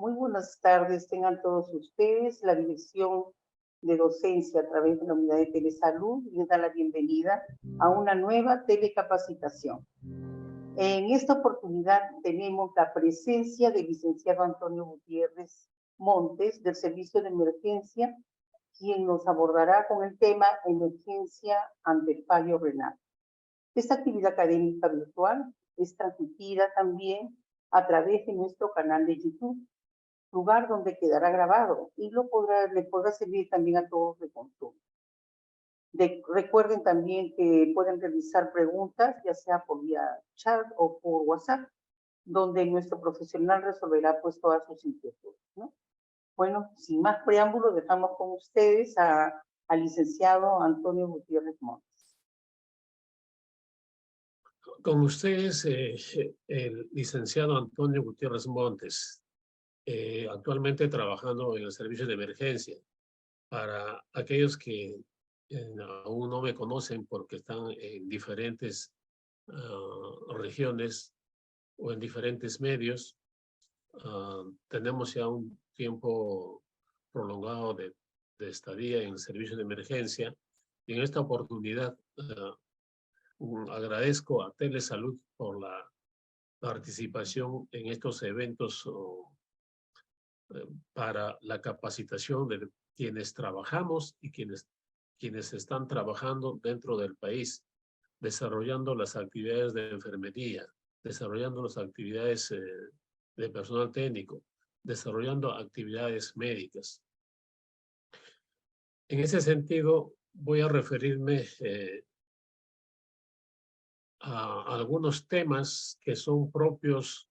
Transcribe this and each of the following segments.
Muy buenas tardes, tengan todos ustedes. La Dirección de Docencia a través de la Unidad de Telesalud les da la bienvenida a una nueva telecapacitación. En esta oportunidad tenemos la presencia del licenciado Antonio Gutiérrez Montes del Servicio de Emergencia, quien nos abordará con el tema emergencia ante el fallo renal. Esta actividad académica virtual es transmitida también a través de nuestro canal de YouTube, lugar donde quedará grabado y le podrá servir también a todos de consulta. Recuerden también que pueden realizar preguntas, ya sea por vía chat o por WhatsApp, donde nuestro profesional resolverá pues todas sus inquietudes, ¿no? Bueno, sin más preámbulos, dejamos con ustedes al licenciado Antonio Gutiérrez Montes. Con ustedes, el licenciado Antonio Gutiérrez Montes, actualmente trabajando en el servicio de emergencia. Para aquellos que aún no me conocen porque están en diferentes regiones o en diferentes medios, tenemos ya un tiempo prolongado de estadía en el servicio de emergencia. Y en esta oportunidad agradezco a Telesalud por la participación en estos eventos para la capacitación de quienes trabajamos y quienes están trabajando dentro del país, desarrollando las actividades de enfermería, desarrollando las actividades de personal técnico, desarrollando actividades médicas. En ese sentido, voy a referirme a algunos temas que son propios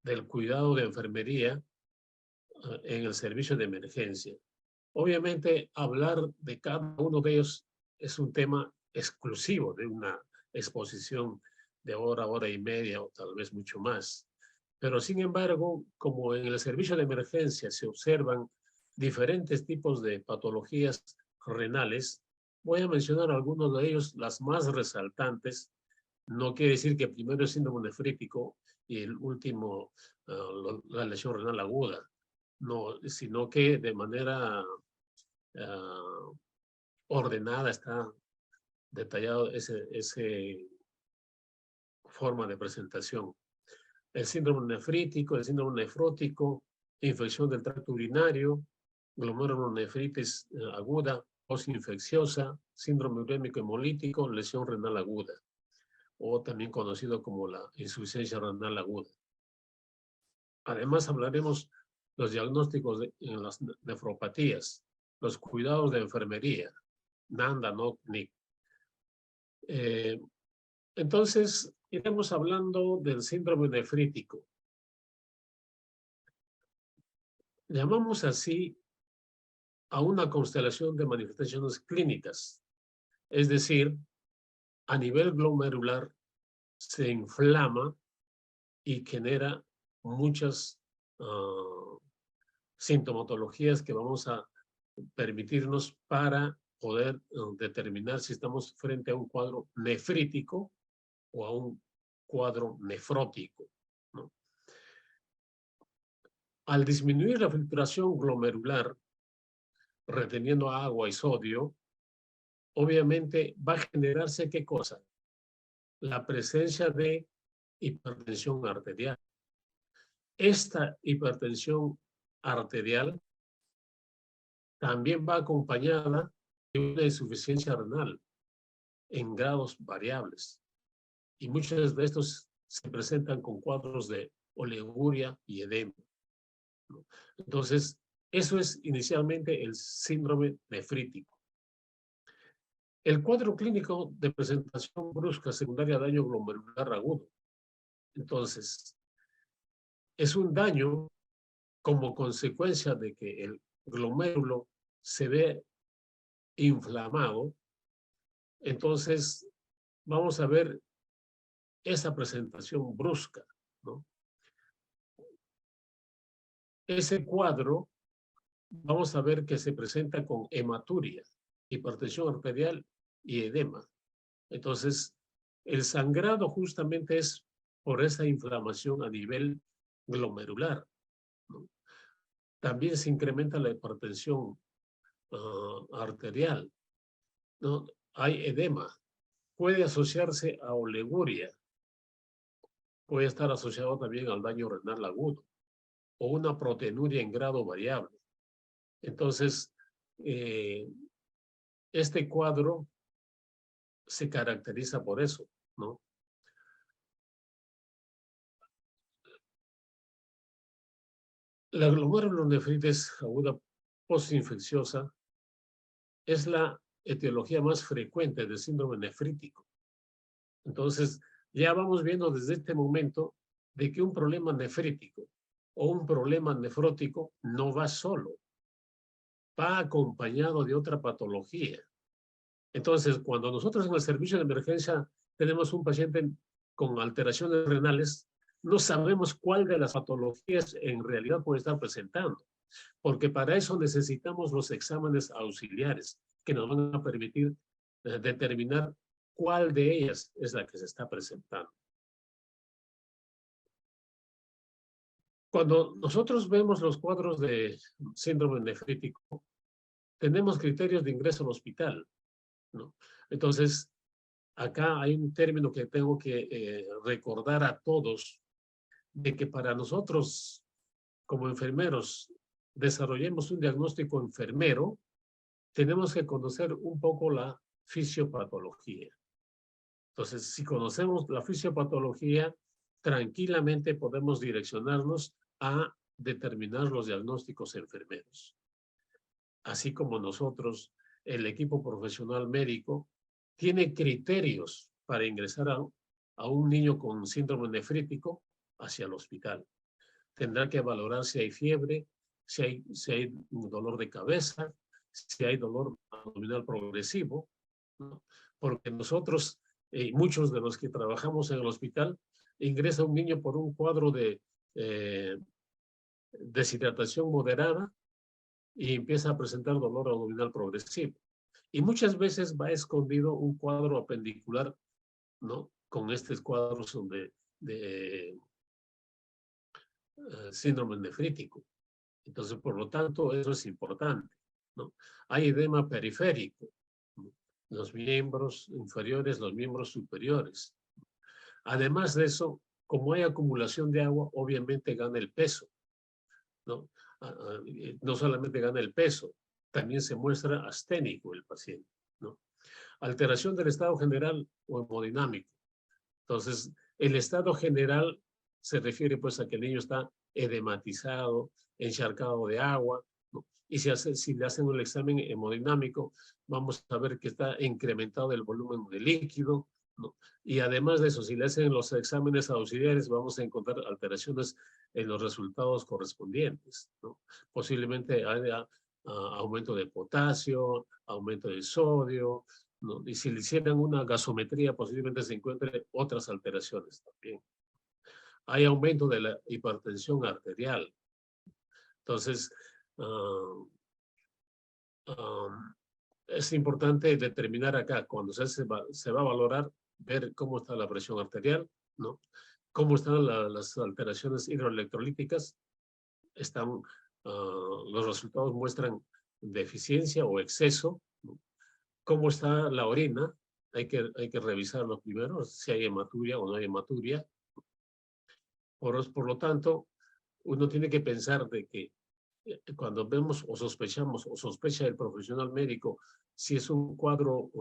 del cuidado de enfermería en el servicio de emergencia. Obviamente, hablar de cada uno de ellos es un tema exclusivo de una exposición de hora y media o tal vez mucho más. Pero sin embargo, como en el servicio de emergencia se observan diferentes tipos de patologías renales, voy a mencionar algunos de ellos, las más resaltantes. No quiere decir que primero es síndrome nefrítico y el último la lesión renal aguda, no, sino que de manera ordenada está detallado ese forma de presentación. El síndrome nefrítico, el síndrome nefrótico, infección del tracto urinario, glomerulonefritis aguda, postinfecciosa, síndrome urémico hemolítico, lesión renal aguda, o también conocido como la insuficiencia renal aguda. Además, hablaremos los diagnósticos en las nefropatías, los cuidados de enfermería, NANDA, NOC, NIC. Entonces, iremos hablando del síndrome nefrítico. Llamamos así a una constelación de manifestaciones clínicas, es decir, a nivel glomerular se inflama y genera muchas sintomatologías que vamos a permitirnos para poder determinar si estamos frente a un cuadro nefrítico o a un cuadro nefrótico, ¿no? Al disminuir la filtración glomerular, reteniendo agua y sodio, obviamente va a generarse ¿qué cosa? La presencia de hipertensión arterial. Esta hipertensión arterial también va acompañada de una insuficiencia renal en grados variables. Y muchos de estos se presentan con cuadros de oliguria y edema, ¿no? Entonces, eso es inicialmente el síndrome nefrítico. El cuadro clínico de presentación brusca secundaria a daño glomerular agudo. Entonces, es un daño como consecuencia de que el glomérulo se ve inflamado. Entonces, vamos a ver esa presentación brusca, ¿no? Ese cuadro, vamos a ver que se presenta con hematuria, hipertensión arterial y edema. Entonces, el sangrado justamente es por esa inflamación a nivel glomerular, ¿no? También se incrementa la hipertensión arterial, ¿no? Hay edema. Puede asociarse a oliguria. Puede estar asociado también al daño renal agudo o una proteinuria en grado variable. Entonces, este cuadro se caracteriza por eso, ¿no? La glomerulonefritis aguda postinfecciosa es la etiología más frecuente del síndrome nefrítico. Entonces, ya vamos viendo desde este momento de que un problema nefrítico o un problema nefrótico no va solo, va acompañado de otra patología. Entonces, cuando nosotros en el servicio de emergencia tenemos un paciente con alteraciones renales, no sabemos cuál de las patologías en realidad puede estar presentando, porque para eso necesitamos los exámenes auxiliares que nos van a permitir determinar cuál de ellas es la que se está presentando. Cuando nosotros vemos los cuadros de síndrome nefrítico, tenemos criterios de ingreso al hospital, ¿no? Entonces, acá hay un término que tengo que recordar a todos, de que para nosotros como enfermeros desarrollemos un diagnóstico enfermero, tenemos que conocer un poco la fisiopatología. Entonces, si conocemos la fisiopatología, tranquilamente podemos direccionarnos a determinar los diagnósticos enfermeros. Así como nosotros, el equipo profesional médico, tiene criterios para ingresar a un niño con síndrome nefrítico hacia el hospital. Tendrá que valorar si hay fiebre, si hay dolor de cabeza, si hay dolor abdominal progresivo, ¿no? Porque nosotros, muchos de los que trabajamos en el hospital, ingresa un niño por un cuadro de deshidratación moderada y empieza a presentar dolor abdominal progresivo. Y muchas veces va escondido un cuadro apendicular, ¿no? Con estos cuadros de síndrome nefrítico. Entonces, por lo tanto, eso es importante, ¿no? Hay edema periférico, ¿no? Los miembros inferiores, los miembros superiores. Además de eso, como hay acumulación de agua, obviamente gana el peso, ¿no? No solamente gana el peso, también se muestra asténico el paciente, ¿no? Alteración del estado general o hemodinámico. Entonces, el estado general se refiere pues a que el niño está edematizado, encharcado de agua, ¿no? Y si le hacen el examen hemodinámico, vamos a ver que está incrementado el volumen de líquido, ¿no? Y además de eso, si le hacen los exámenes auxiliares, vamos a encontrar alteraciones en los resultados correspondientes, ¿no? Posiblemente haya aumento de potasio, aumento de sodio, ¿no? Y si le hicieran una gasometría, posiblemente se encuentren otras alteraciones también. Hay aumento de la hipertensión arterial. Entonces, es importante determinar acá, cuando se va a valorar, ver cómo está la presión arterial, ¿no? Cómo están las alteraciones hidroelectrolíticas. Los resultados muestran deficiencia o exceso, ¿no? Cómo está la orina, hay que revisarlo primero, si hay hematuria o no hay hematuria. Por lo tanto, uno tiene que pensar de que cuando vemos o sospechamos o sospecha el profesional médico si es un cuadro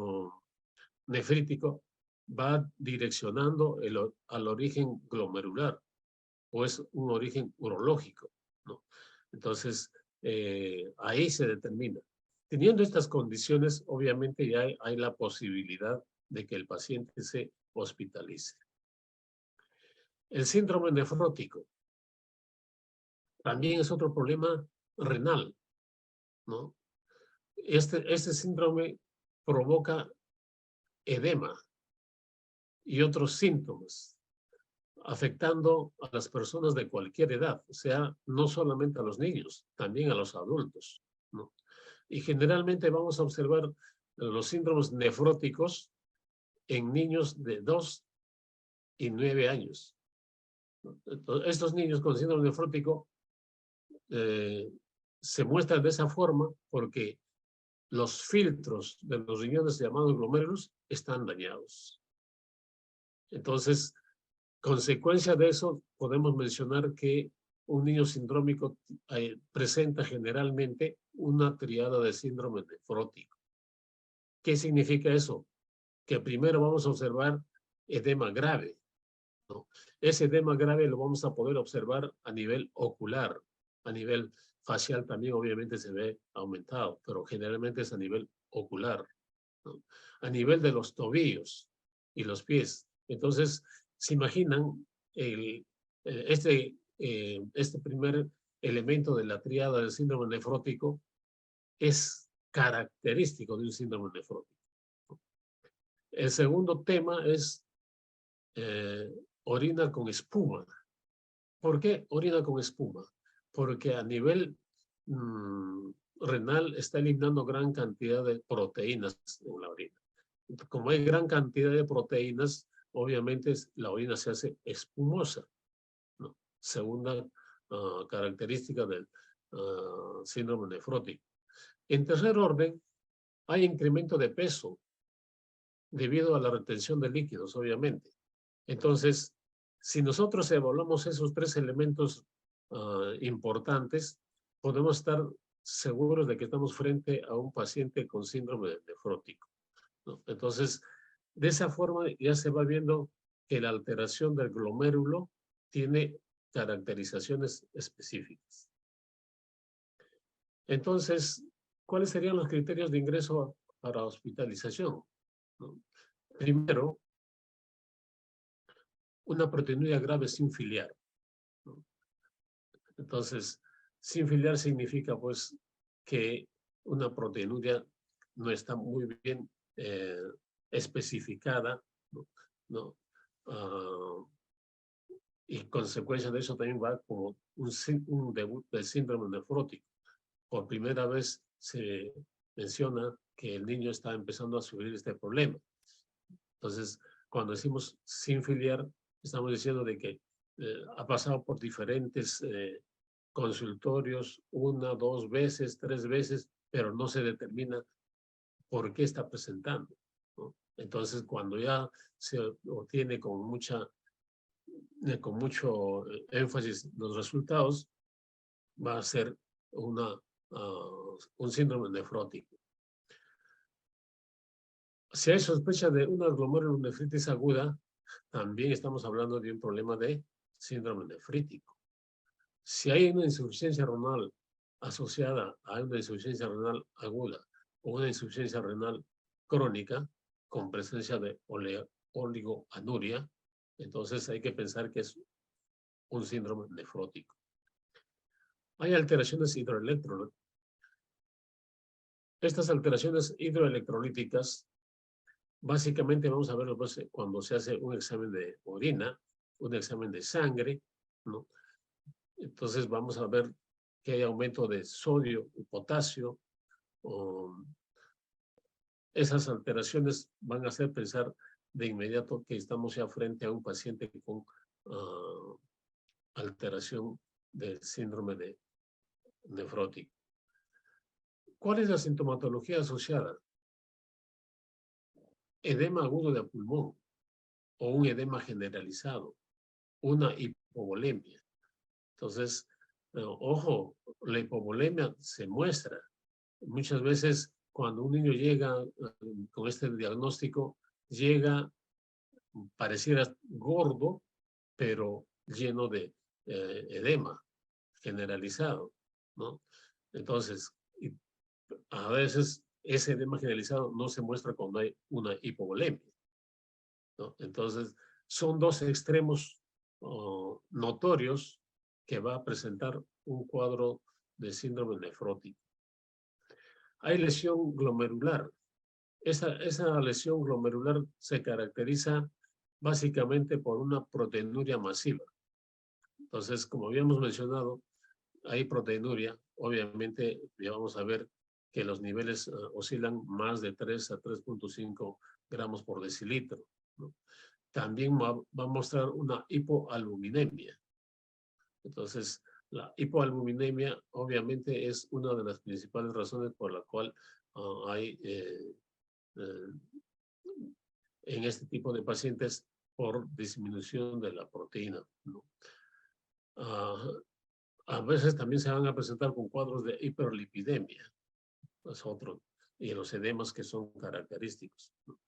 nefrítico, va direccionando al origen glomerular o es un origen urológico, ¿no? Entonces, ahí se determina. Teniendo estas condiciones, obviamente ya hay la posibilidad de que el paciente se hospitalice. El síndrome nefrótico también es otro problema renal, ¿no? Este síndrome provoca edema y otros síntomas, afectando a las personas de cualquier edad, o sea, no solamente a los niños, también a los adultos, ¿no? Y generalmente vamos a observar los síndromes nefróticos en niños de 2 y 9 años. Entonces, estos niños con síndrome nefrótico se muestran de esa forma porque los filtros de los riñones llamados glomérulos están dañados. Entonces, consecuencia de eso, podemos mencionar que un niño sindrómico presenta generalmente una triada de síndrome nefrótico. ¿Qué significa eso? Que primero vamos a observar edema grave, ¿no? Ese edema grave lo vamos a poder observar a nivel ocular, a nivel facial también obviamente se ve aumentado, pero generalmente es a nivel ocular, ¿no? A nivel de los tobillos y los pies. Entonces, se imaginan este primer elemento de la tríada del síndrome nefrótico es característico de un síndrome nefrótico. El segundo tema es orina con espuma. ¿Por qué orina con espuma? Porque a nivel renal está eliminando gran cantidad de proteínas en la orina. Como hay gran cantidad de proteínas, obviamente la orina se hace espumosa, ¿no? Segunda característica del síndrome nefrótico. En tercer orden, hay incremento de peso debido a la retención de líquidos, obviamente. Entonces, si nosotros evaluamos esos tres elementos importantes, podemos estar seguros de que estamos frente a un paciente con síndrome nefrótico, ¿no? Entonces, de esa forma ya se va viendo que la alteración del glomérulo tiene caracterizaciones específicas. Entonces, ¿cuáles serían los criterios de ingreso para hospitalización, ¿no? Primero, una proteinuria grave sin filiar, ¿no? Entonces, sin filiar significa pues que una proteinuria no está muy bien especificada, ¿no? ¿No? Y consecuencia de eso también va como un debut del síndrome nefrótico. Por primera vez se menciona que el niño está empezando a sufrir este problema. Entonces, cuando decimos sin filiar, estamos diciendo de que ha pasado por diferentes consultorios, una, dos veces, tres veces, pero no se determina por qué está presentando, ¿no? Entonces, cuando ya se obtiene con mucho énfasis los resultados, va a ser un síndrome nefrótico. Si hay sospecha de una glomerulonefritis aguda, también estamos hablando de un problema de síndrome nefrítico. Si hay una insuficiencia renal asociada a una insuficiencia renal aguda o una insuficiencia renal crónica con presencia de oligoanuria, entonces hay que pensar que es un síndrome nefrótico. Hay alteraciones hidroelectrolíticas. Estas alteraciones hidroelectrolíticas básicamente vamos a verlo pues, cuando se hace un examen de orina, un examen de sangre, ¿no? Entonces vamos a ver que hay aumento de sodio y potasio. Esas alteraciones van a hacer pensar de inmediato que estamos ya frente a un paciente con alteración del síndrome nefrótico. ¿Cuál es la sintomatología asociada? Edema agudo de pulmón o un edema generalizado, una hipovolemia. Entonces, ojo, la hipovolemia se muestra. Muchas veces cuando un niño llega con este diagnóstico, llega, pareciera gordo, pero lleno de edema generalizado, ¿no? Entonces, a veces ese edema generalizado no se muestra cuando hay una hipovolemia, ¿no? Entonces, son dos extremos notorios que va a presentar un cuadro de síndrome nefrótico. Hay lesión glomerular. Esa lesión glomerular se caracteriza básicamente por una proteinuria masiva. Entonces, como habíamos mencionado, hay proteinuria. Obviamente, ya vamos a ver que los niveles oscilan más de 3 a 3.5 gramos por decilitro, ¿no? también va a mostrar una hipoalbuminemia. Entonces, la hipoalbuminemia obviamente es una de las principales razones por la cual hay en este tipo de pacientes por disminución de la proteína, ¿no? A veces también se van a presentar con cuadros de hiperlipidemia, es otro, y los edemas que son característicos, ¿no?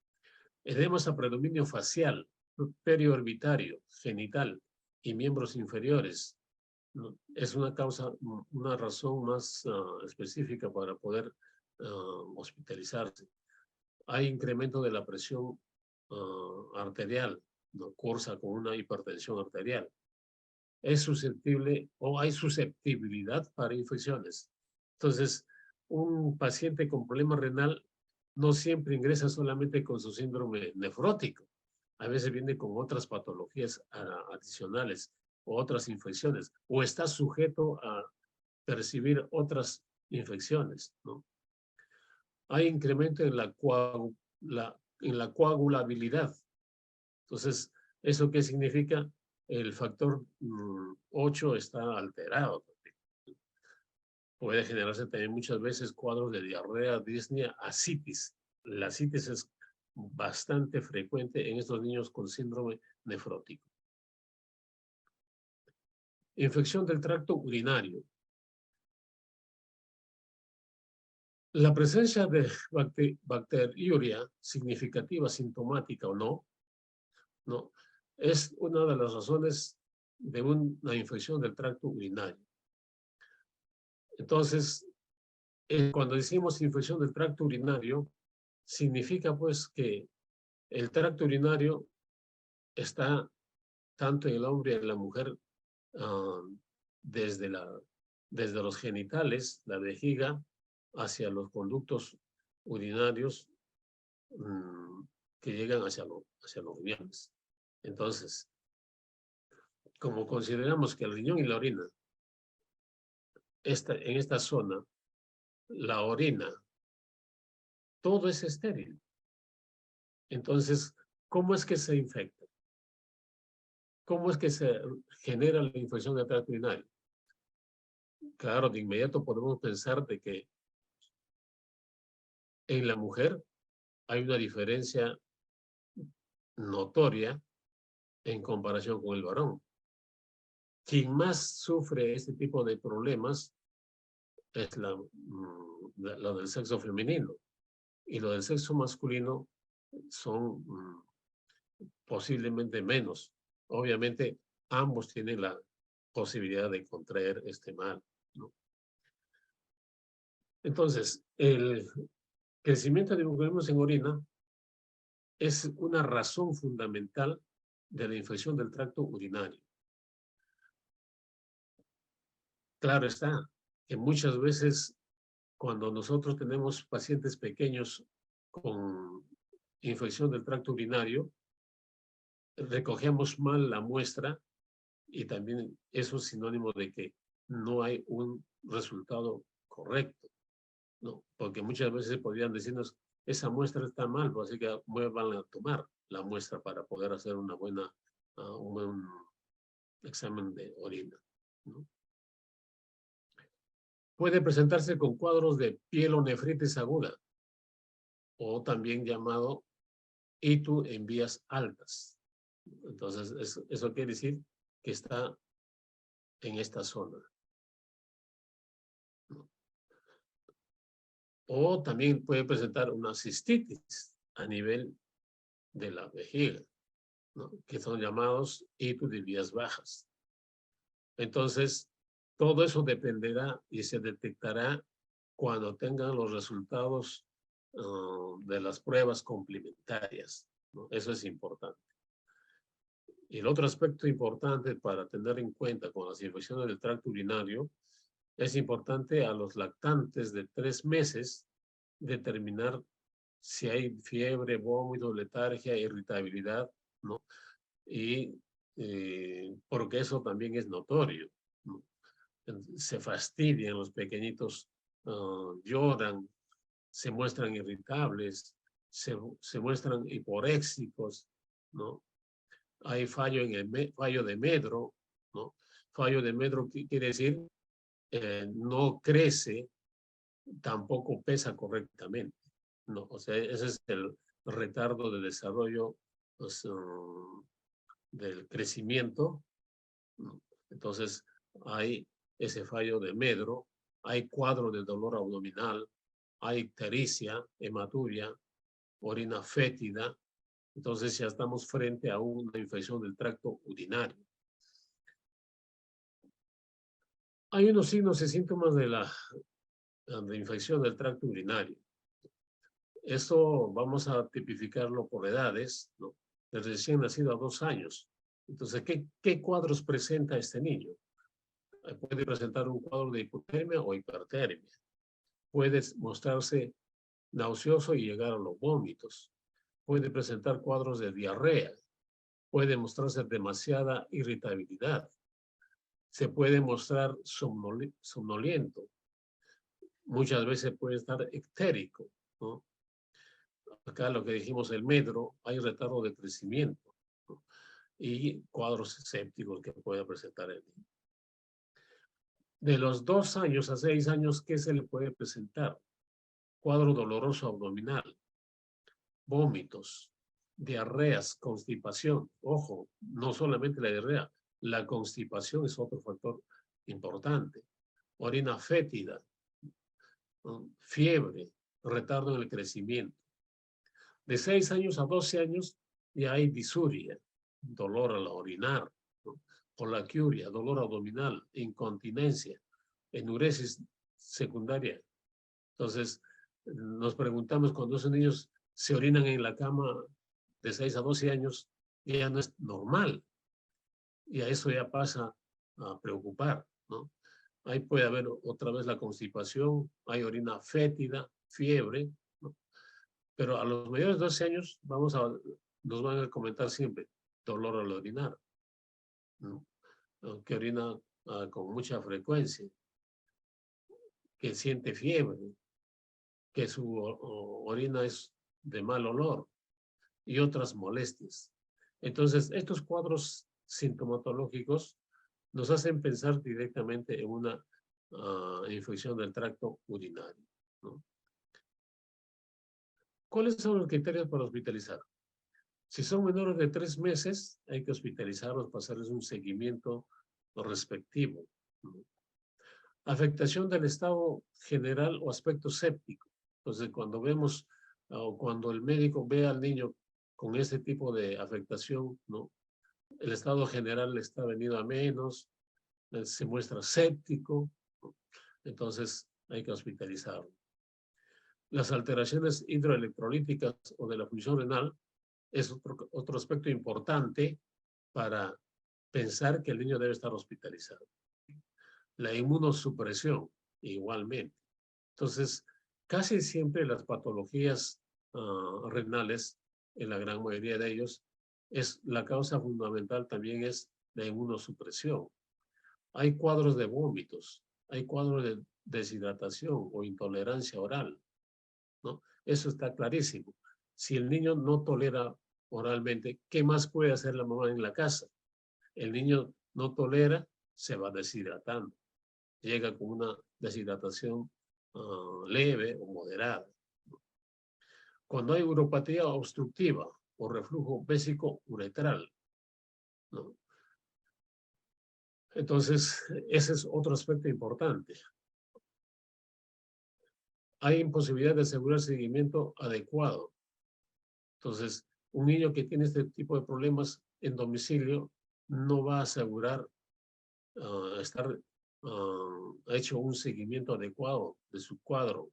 Edemas a predominio facial, periorbitario, genital y miembros inferiores, ¿no? Es una causa, una razón más específica para poder hospitalizarse. Hay incremento de la presión arterial, ¿no? Cursa con una hipertensión arterial. Es susceptible o hay susceptibilidad para infecciones. Entonces, un paciente con problema renal no siempre ingresa solamente con su síndrome nefrótico. A veces viene con otras patologías adicionales o otras infecciones, o está sujeto a percibir otras infecciones, ¿no? Hay incremento en la coagulabilidad. Entonces, ¿eso qué significa? El factor 8 está alterado. Puede generarse también muchas veces cuadros de diarrea, disnea, ascitis. La ascitis es bastante frecuente en estos niños con síndrome nefrótico. Infección del tracto urinario. La presencia de bacteriuria significativa, sintomática o no, es una de las razones de una infección del tracto urinario. Entonces, cuando decimos infección del tracto urinario, significa pues que el tracto urinario está tanto en el hombre y en la mujer desde los genitales, la vejiga, hacia los conductos urinarios que llegan hacia los riñones. Entonces, como consideramos que el riñón y la orina, en esta zona, la orina, todo es estéril. Entonces, ¿cómo es que se infecta? ¿Cómo es que se genera la infección del tracto urinario? Claro, de inmediato podemos pensar de que en la mujer hay una diferencia notoria en comparación con el varón. Quien más sufre este tipo de problemas es lo del sexo femenino, y lo del sexo masculino son posiblemente menos. Obviamente, ambos tienen la posibilidad de contraer este mal, ¿no? Entonces, el crecimiento de microorganismos en orina es una razón fundamental de la infección del tracto urinario. Claro está que muchas veces cuando nosotros tenemos pacientes pequeños con infección del tracto urinario, recogemos mal la muestra y también eso es sinónimo de que no hay un resultado correcto, ¿no? Porque muchas veces podrían decirnos, esa muestra está mal, pues así que van a tomar la muestra para poder hacer un buen examen de orina, ¿no? Puede presentarse con cuadros de pielonefritis aguda o también llamado ITU en vías altas. Entonces, eso quiere decir que está en esta zona, ¿no? O también puede presentar una cistitis a nivel de la vejiga, ¿no? Que son llamados ITU de vías bajas. Entonces, todo eso dependerá y se detectará cuando tengan los resultados de las pruebas complementarias, ¿no? Eso es importante. Y el otro aspecto importante para tener en cuenta con las infecciones del tracto urinario, es importante a los lactantes de 3 meses determinar si hay fiebre, vómito, letargia, irritabilidad, ¿no? Y porque eso también es notorio, ¿no? Se fastidian los pequeñitos, lloran, se muestran irritables, se muestran hiporéxicos, ¿no? Hay fallo en el fallo de Medro, ¿no? Fallo de Medro quiere decir no crece, tampoco pesa correctamente, ¿no? O sea, ese es el retardo de desarrollo, pues, del crecimiento, ¿no? Entonces, hay ese fallo de Medro, hay cuadro de dolor abdominal, hay ictericia, hematuria, orina fétida. Entonces ya estamos frente a una infección del tracto urinario. Hay unos signos y síntomas de la infección del tracto urinario. Esto vamos a tipificarlo por edades, ¿no? De recién nacido a 2 años. Entonces, ¿qué cuadros presenta este niño? Puede presentar un cuadro de hipotermia o hipertermia. Puede mostrarse nauseoso y llegar a los vómitos. Puede presentar cuadros de diarrea. Puede mostrarse demasiada irritabilidad. Se puede mostrar somnoliento. Muchas veces puede estar ictérico, ¿no? Acá lo que dijimos, el Medro, hay retardo de crecimiento, ¿no? Y cuadros sépticos que puede presentar el niño. De los 2 años a 6 años, ¿qué se le puede presentar? Cuadro doloroso abdominal, vómitos, diarreas, constipación. Ojo, no solamente la diarrea, la constipación es otro factor importante. Orina fétida, ¿no? Fiebre, retardo en el crecimiento. De 6 años a 12 años ya hay disuria, dolor al orinar, ¿no? Colaquiuria, dolor abdominal, incontinencia, enuresis secundaria. Entonces, nos preguntamos cuando esos niños se orinan en la cama de 6 a 12 años, ya no es normal. Y a eso ya pasa a preocupar, ¿no? Ahí puede haber otra vez la constipación, hay orina fétida, fiebre, ¿no? Pero a los mayores de 12 años nos van a comentar siempre dolor al orinar, ¿no? Que orina con mucha frecuencia, que siente fiebre, que su orina es de mal olor y otras molestias. Entonces, estos cuadros sintomatológicos nos hacen pensar directamente en una infección del tracto urinario, ¿no? ¿Cuáles son los criterios para hospitalizar? Si son menores de 3 meses, hay que hospitalizarlos para hacerles un seguimiento respectivo, ¿no? Afectación del estado general o aspecto séptico. Entonces, cuando vemos o cuando el médico ve al niño con ese tipo de afectación, ¿no? El estado general está venido a menos, se muestra séptico, ¿no? Entonces hay que hospitalizarlo. Las alteraciones hidroelectrolíticas o de la función renal es otro aspecto importante para pensar que el niño debe estar hospitalizado. La inmunosupresión, igualmente. Entonces, casi siempre las patologías renales, en la gran mayoría de ellos, la causa fundamental también es la inmunosupresión. Hay cuadros de vómitos, hay cuadros de deshidratación o intolerancia oral, ¿no? Eso está clarísimo. Si el niño no tolera oralmente, ¿qué más puede hacer la mamá en la casa? El niño no tolera, se va deshidratando. Llega con una deshidratación leve o moderada. Cuando hay uropatía obstructiva o reflujo vésico uretral, ¿no? Entonces, ese es otro aspecto importante. Hay imposibilidad de asegurar seguimiento adecuado. Entonces, un niño que tiene este tipo de problemas en domicilio no va a asegurar estar hecho un seguimiento adecuado de su cuadro.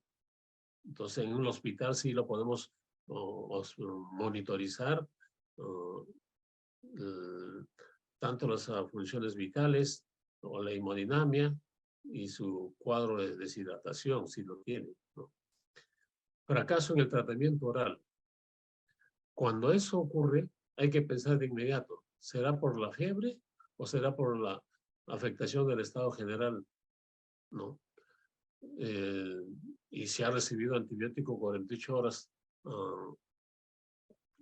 Entonces, en un hospital sí lo podemos monitorizar, tanto las funciones vitales o la hemodinamia y su cuadro de deshidratación, si lo tiene, ¿no? Fracaso en el tratamiento oral. Cuando eso ocurre, hay que pensar de inmediato, ¿será por la fiebre o será por la afectación del estado general, ¿no? Y si ha recibido antibiótico 48 horas,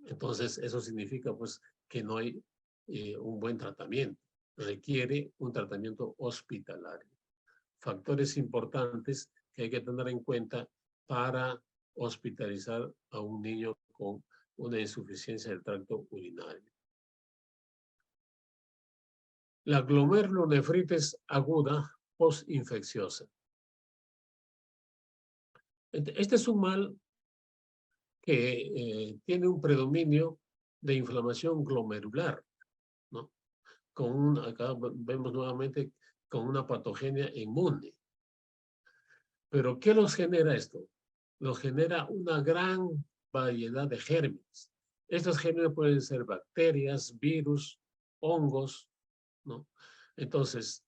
entonces eso significa pues que no hay un buen tratamiento. Requiere un tratamiento hospitalario. Factores importantes que hay que tener en cuenta para hospitalizar a un niño con una insuficiencia del tracto urinario. La glomerulonefritis aguda postinfecciosa. Este es un mal que tiene un predominio de inflamación glomerular, ¿no? Acá vemos nuevamente con una patogenia inmune. Pero ¿qué los genera esto? Los genera una gran variedad de gérmenes. Estos gérmenes pueden ser bacterias, virus, hongos, ¿no? Entonces,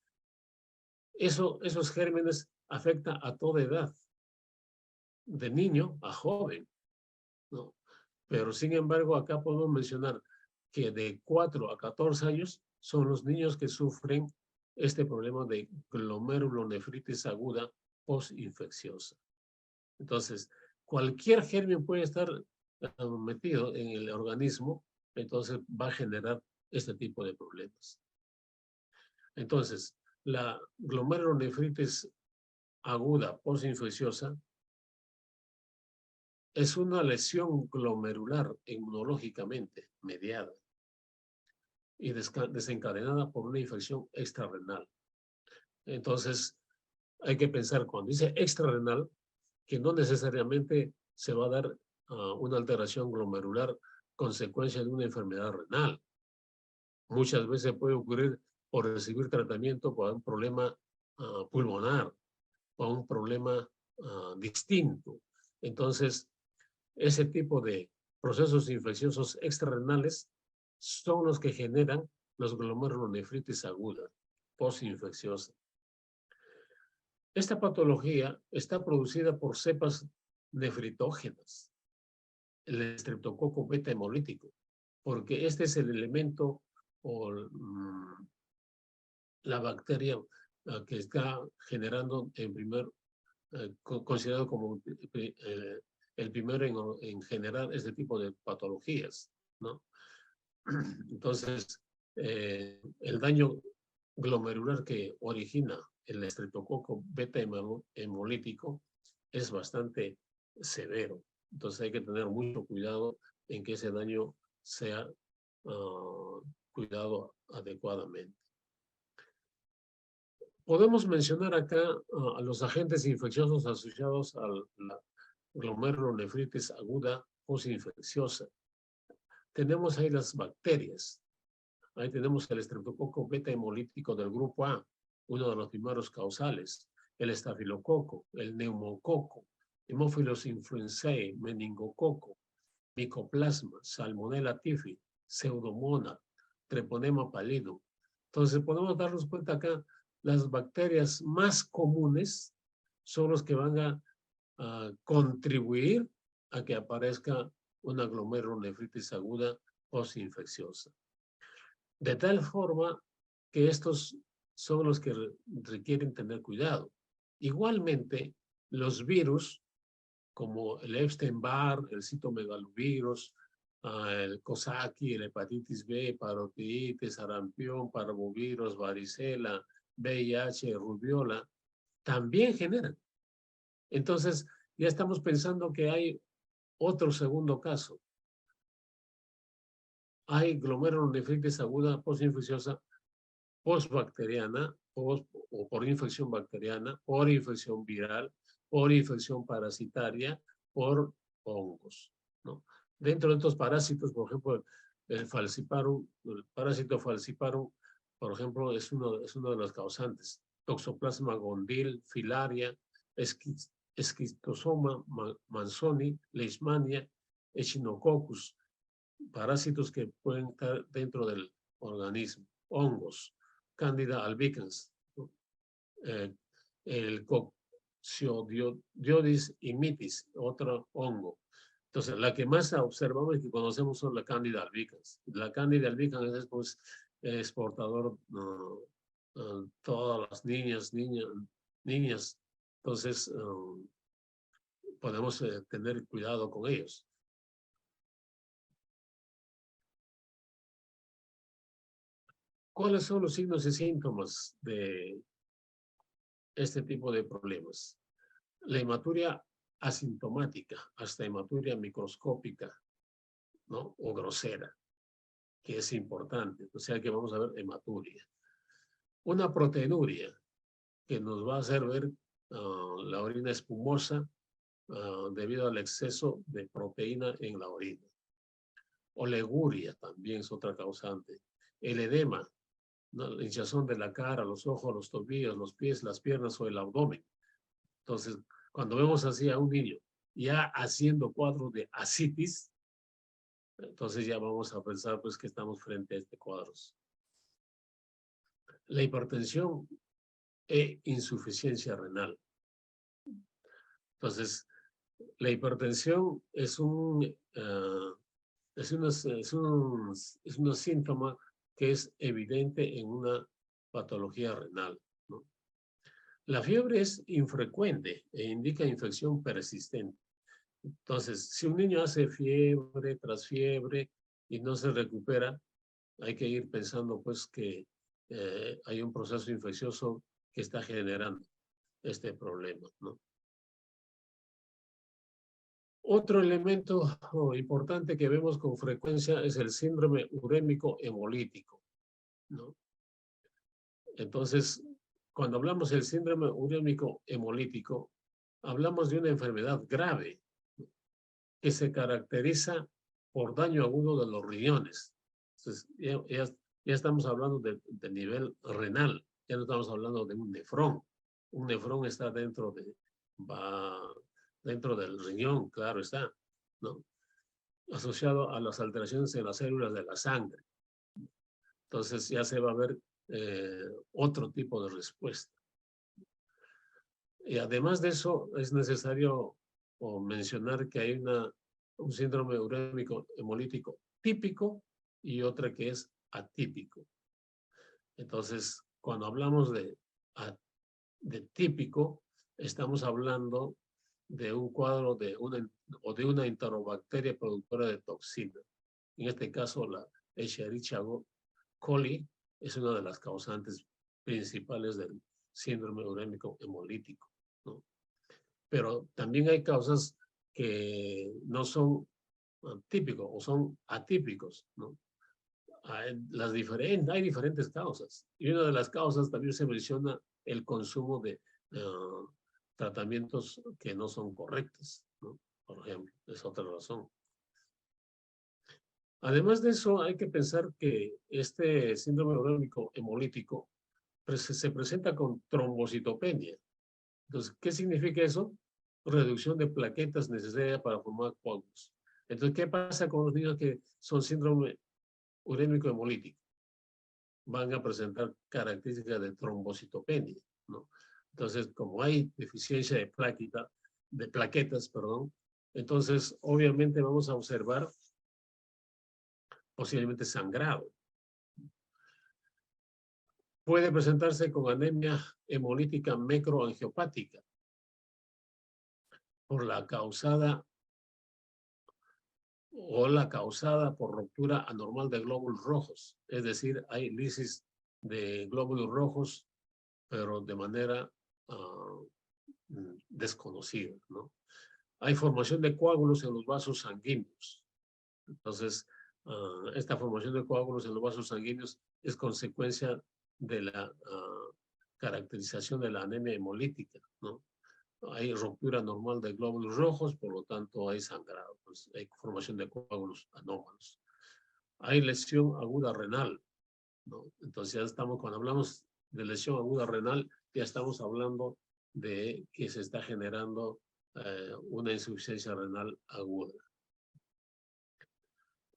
esos gérmenes afectan a toda edad, de niño a joven, ¿no? Pero sin embargo, acá podemos mencionar que de 4 a 14 años son los niños que sufren este problema de glomerulonefritis aguda postinfecciosa. Entonces, cualquier germen puede estar metido en el organismo, entonces va a generar este tipo de problemas. Entonces, la glomerulonefritis aguda postinfecciosa es una lesión glomerular inmunológicamente mediada y desencadenada por una infección extrarrenal. Entonces, hay que pensar cuando dice extrarrenal, que no necesariamente se va a dar una alteración glomerular consecuencia de una enfermedad renal. Muchas veces puede ocurrir por recibir tratamiento por un problema pulmonar o un problema distinto. Entonces, ese tipo de procesos infecciosos extrarrenales son los que generan los glomerulonefritis aguda, postinfecciosa. Esta patología está producida por cepas nefritógenas, el estreptococo beta hemolítico, porque este es el elemento o la bacteria que está generando considerado como el primero en generar este tipo de patologías, ¿no? Entonces, el daño glomerular que origina el estreptococo beta hemolítico es bastante severo. Entonces hay que tener mucho cuidado en que ese daño sea cuidado adecuadamente. Podemos mencionar acá a los agentes infecciosos asociados a la glomerulonefritis aguda postinfecciosa. Tenemos ahí las bacterias. Ahí tenemos el estreptococo beta hemolítico del grupo A, uno de los primeros causales, el estafilococo, el neumococo, Haemophilus influenzae, meningococo, Mycoplasma, Salmonella typhi, Pseudomonas, Treponema pallidum. Entonces podemos darnos cuenta acá, las bacterias más comunes son los que van a contribuir a que aparezca una glomerulonefritis aguda postinfecciosa. De tal forma que estos son los que requieren tener cuidado. Igualmente, los virus, como el Epstein-Barr, el citomegalovirus, el Coxsackie, la hepatitis B, parotiditis, sarampión, parvovirus, varicela, VIH, rubiola, también generan. Entonces, ya estamos pensando que hay otro segundo caso. Hay glomerulonefritis aguda postinfecciosa postbacteriana o por infección bacteriana, por infección viral, por infección parasitaria, por hongos, ¿no? Dentro de estos parásitos, por ejemplo, el parásito falciparum, por ejemplo, es uno de los causantes. Toxoplasma gondii, filaria, esquistosoma manzoni, leishmania, echinococcus, parásitos que pueden estar dentro del organismo, hongos, Candida albicans, el Coccidiodis imitis, otro hongo. Entonces, la que más observamos y que conocemos son la Candida albicans. La Candida albicans es pues, portador todas las niñas. Entonces, podemos tener cuidado con ellos. ¿Cuáles son los signos y síntomas de este tipo de problemas? La hematuria asintomática, hasta hematuria microscópica, ¿no? O grosera, que es importante. O sea que vamos a ver hematuria. Una proteinuria, que nos va a hacer ver la orina espumosa debido al exceso de proteína en la orina. Oleguria también es otra causante. El edema, ¿no? La hinchazón de la cara, los ojos, los tobillos, los pies, las piernas o el abdomen. Entonces, cuando vemos así a un niño ya haciendo cuadros de ascitis, entonces ya vamos a pensar pues que estamos frente a este cuadros. La hipertensión e insuficiencia renal. Entonces, la hipertensión es es un síntoma que es evidente en una patología renal, ¿no? La fiebre es infrecuente e indica infección persistente. Entonces, si un niño hace fiebre tras fiebre y no se recupera, hay que ir pensando pues que hay un proceso infeccioso que está generando este problema, ¿no? Otro elemento importante que vemos con frecuencia es el síndrome urémico hemolítico, ¿no? Entonces, cuando hablamos del síndrome urémico hemolítico, hablamos de una enfermedad grave que se caracteriza por daño agudo de los riñones. Entonces, ya estamos hablando de nivel renal, ya no estamos hablando de un nefrón. Un nefrón está va dentro del riñón, claro está, ¿no? Asociado a las alteraciones en las células de la sangre. Entonces ya se va a ver otro tipo de respuesta. Y además de eso, es necesario mencionar que hay un síndrome urémico hemolítico típico y otra que es atípico. Entonces, cuando hablamos de típico, estamos hablando de un cuadro de una enterobacteria productora de toxina. En este caso, la Escherichia coli es una de las causantes principales del síndrome urémico hemolítico, ¿no? Pero también hay causas que no son típicos o son atípicos, ¿no? Hay diferentes causas. Y una de las causas también se menciona el consumo de tratamientos que no son correctos, ¿no? Por ejemplo, es otra razón. Además de eso, hay que pensar que este síndrome urémico hemolítico se presenta con trombocitopenia. Entonces, ¿qué significa eso? Reducción de plaquetas necesarias para formar coágulos. Entonces, ¿qué pasa con los niños que son síndrome urémico hemolítico? Van a presentar características de trombocitopenia, ¿no? Entonces, como hay deficiencia de plaquetas, perdón, entonces obviamente vamos a observar posiblemente sangrado. Puede presentarse con anemia hemolítica macroangiopática por la causada por ruptura anormal de glóbulos rojos. Es decir, hay lisis de glóbulos rojos, pero de manera desconocida, ¿no? Hay formación de coágulos en los vasos sanguíneos. Entonces, esta formación de coágulos en los vasos sanguíneos es consecuencia de la caracterización de la anemia hemolítica, ¿no? Hay ruptura normal de glóbulos rojos, por lo tanto hay sangrado, pues hay formación de coágulos anómalos. Hay lesión aguda renal, ¿no? Entonces ya estamos, cuando hablamos de lesión aguda renal, ya estamos hablando de que se está generando una insuficiencia renal aguda.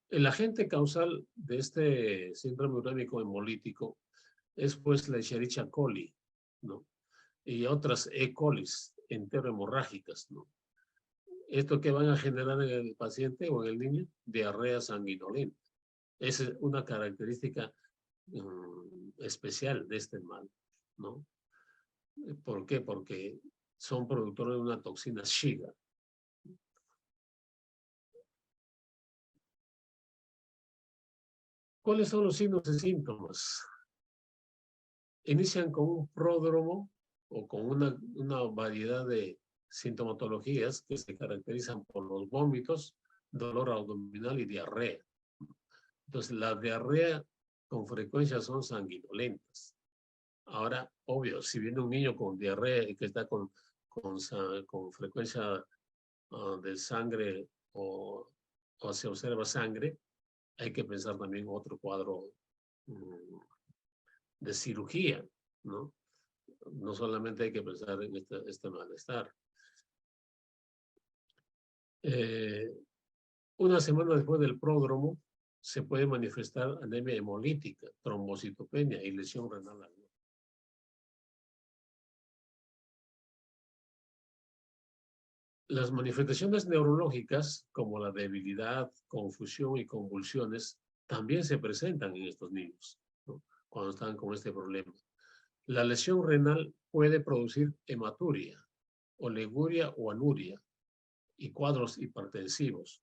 El agente causal de este síndrome urémico hemolítico es pues la Escherichia coli, ¿no? Y otras E. colis enterohemorrágicas, ¿no? Esto que van a generar en el paciente o en el niño, diarrea sanguinolenta. Esa es una característica especial de este mal, ¿no? ¿Por qué? Porque son productores de una toxina Shiga. ¿Cuáles son los signos y síntomas inician con un pródromo o con una variedad de sintomatologías que se caracterizan por los vómitos, dolor abdominal y diarrea. Entonces, la diarrea con frecuencia son sanguinolentas. Ahora, obvio, si viene un niño con diarrea y que está con frecuencia de sangre o se observa sangre, hay que pensar también otro cuadro de cirugía, ¿no? No solamente hay que pensar en este malestar. Una semana después del pródromo se puede manifestar anemia hemolítica, trombocitopenia y lesión renal aguda. Las manifestaciones neurológicas, como la debilidad, confusión y convulsiones, también se presentan en estos niños, ¿no? Cuando están con este problema. La lesión renal puede producir hematuria, oliguria o anuria y cuadros hipertensivos.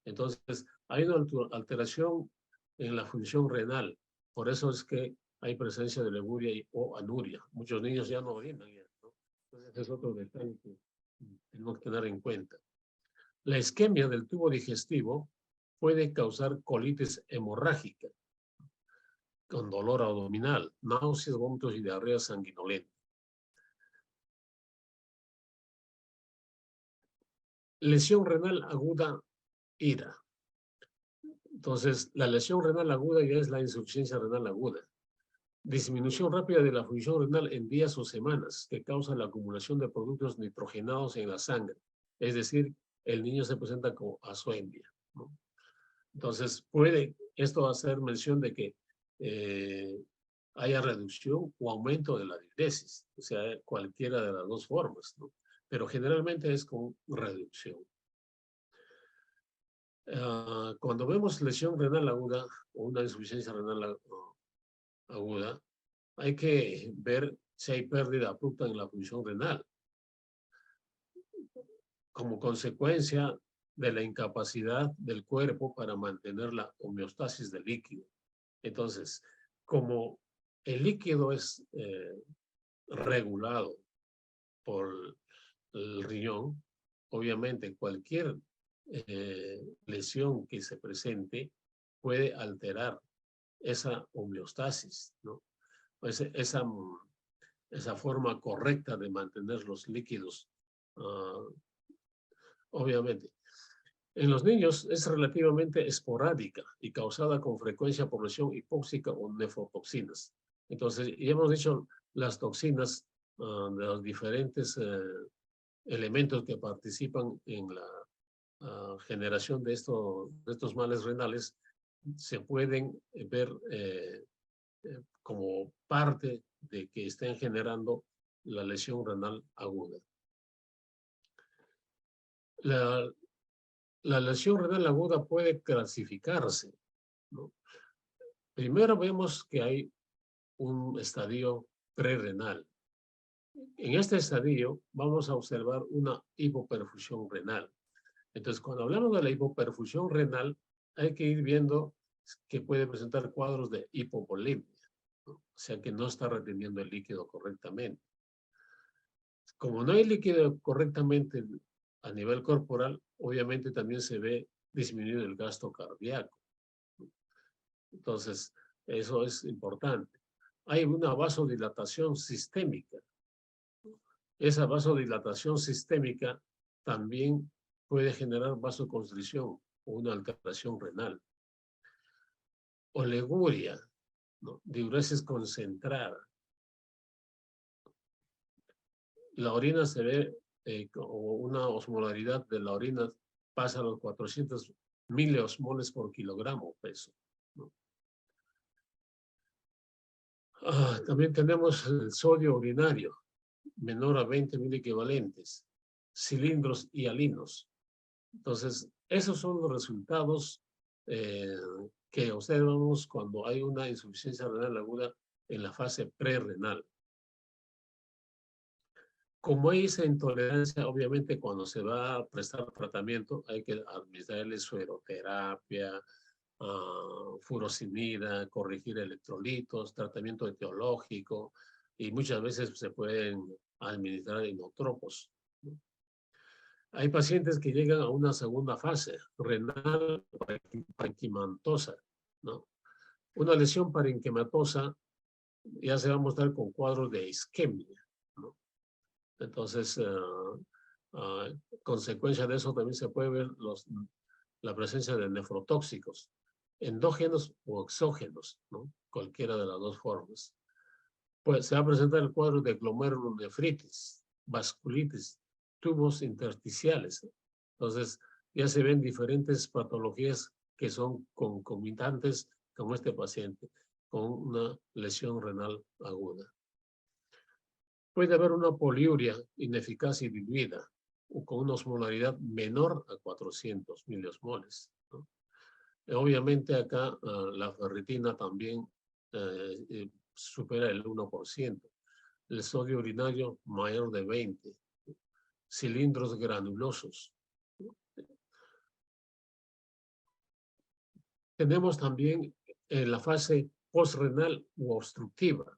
Entonces, hay una alteración en la función renal. Por eso es que hay presencia de oliguria o anuria. Muchos niños ya no orinan, ¿no? Entonces, es otro detalle que tenemos que tener en cuenta. La isquemia del tubo digestivo puede causar colitis hemorrágica con dolor abdominal, náuseas, vómitos y diarrea sanguinolenta. Lesión renal aguda, IRA. Entonces, la lesión renal aguda ya es la insuficiencia renal aguda. Disminución rápida de la función renal en días o semanas que causa la acumulación de productos nitrogenados en la sangre. Es decir, el niño se presenta con azoemia, ¿no? Entonces, puede esto hacer mención de que haya reducción o aumento de la diuresis, o sea, cualquiera de las dos formas, ¿no? Pero generalmente es con reducción. Cuando vemos lesión renal aguda o una insuficiencia renal aguda, hay que ver si hay pérdida abrupta en la función renal como consecuencia de la incapacidad del cuerpo para mantener la homeostasis del líquido. Entonces, como el líquido es regulado por el riñón, obviamente cualquier lesión que se presente puede alterar esa homeostasis, ¿no? Esa forma correcta de mantener los líquidos, obviamente. En los niños es relativamente esporádica y causada con frecuencia por lesión hipóxica o nefrotoxinas. Entonces, ya hemos dicho las toxinas de los diferentes elementos que participan en la generación de estos males renales se pueden ver como parte de que estén generando la lesión renal aguda. La lesión renal aguda puede clasificarse, ¿no? Primero vemos que hay un estadio prerrenal. En este estadio vamos a observar una hipoperfusión renal. Entonces, cuando hablamos de la hipoperfusión renal, hay que ir viendo que puede presentar cuadros de hipovolemia, ¿no? O sea que no está reteniendo el líquido correctamente. Como no hay líquido correctamente a nivel corporal, obviamente también se ve disminuido el gasto cardíaco. Entonces, eso es importante. Hay una vasodilatación sistémica. Esa vasodilatación sistémica también puede generar vasoconstricción o una alteración renal. Oliguria, ¿no? Diuresis concentrada. La orina se ve como una osmolaridad de la orina pasa a los 400 miliosmoles por kilogramo peso, ¿no? También tenemos el sodio urinario, menor a 20 miliequivalentes, cilindros hialinos. Entonces, esos son los resultados que observamos cuando hay una insuficiencia renal aguda en la fase prerrenal. Como hay esa intolerancia, obviamente cuando se va a prestar tratamiento hay que administrarle sueroterapia, furosemida, corregir electrolitos, tratamiento etiológico, y muchas veces se pueden administrar inotropos, ¿no? Hay pacientes que llegan a una segunda fase, renal parenquimatosa, ¿no? Una lesión parenquimatosa ya se va a mostrar con cuadros de isquemia, ¿no? Entonces, consecuencia de eso también se puede ver la presencia de nefrotóxicos, endógenos o exógenos, ¿no? Cualquiera de las dos formas. Pues se va a presentar el cuadro de glomerulonefritis, vasculitis, tubos intersticiales. Entonces, ya se ven diferentes patologías que son concomitantes con este paciente, con una lesión renal aguda. Puede haber una poliuria ineficaz y diluida, o con una osmolaridad menor a 400 miliosmoles, ¿no? Obviamente acá la ferritina también supera el 1%. El sodio urinario mayor de 20. Cilindros granulosos. Tenemos también en la fase postrenal u obstructiva.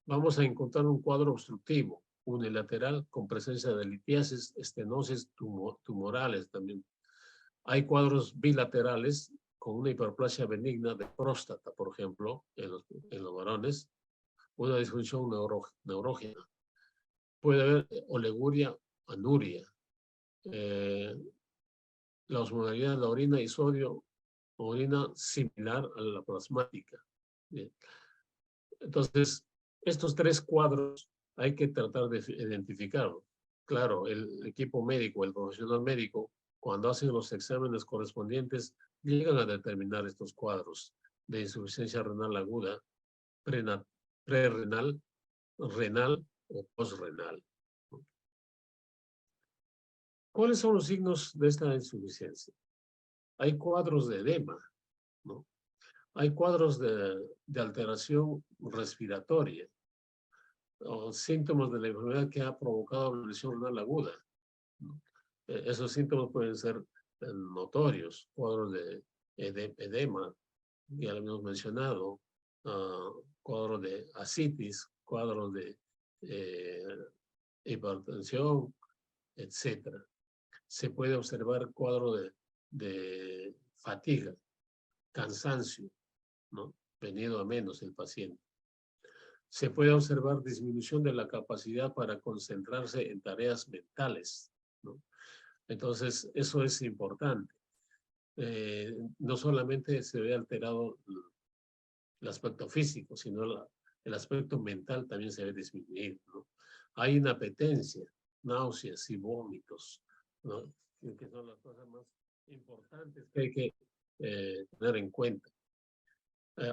Vamos a encontrar un cuadro obstructivo, unilateral, con presencia de litiasis, estenosis tumorales también. Hay cuadros bilaterales con una hiperplasia benigna de próstata, por ejemplo, en los varones, una disfunción neurógena. Puede haber oleguria, anuria, la osmolaridad de la orina y sodio, orina similar a la plasmática. Bien. Entonces, estos tres cuadros hay que tratar de identificarlos. Claro, el equipo médico, el profesional médico, cuando hacen los exámenes correspondientes, llegan a determinar estos cuadros de insuficiencia renal aguda, prerrenal, renal o postrenal. ¿Cuáles son los signos de esta insuficiencia? Hay cuadros de edema, ¿no? Hay cuadros de alteración respiratoria o síntomas de la enfermedad que ha provocado la lesión renal aguda, ¿no? Esos síntomas pueden ser notorios, cuadros de edema, ya lo hemos mencionado, cuadros de ascitis, cuadros de hipertensión, etc. Se puede observar cuadro de fatiga, cansancio, ¿no? Venido a menos el paciente. Se puede observar disminución de la capacidad para concentrarse en tareas mentales, ¿no? Entonces, eso es importante. No solamente se ve alterado el aspecto físico, sino el aspecto mental también se ve disminuido, ¿no? Hay inapetencia, náuseas y vómitos, ¿no? Que son las cosas más importantes que hay que tener en cuenta.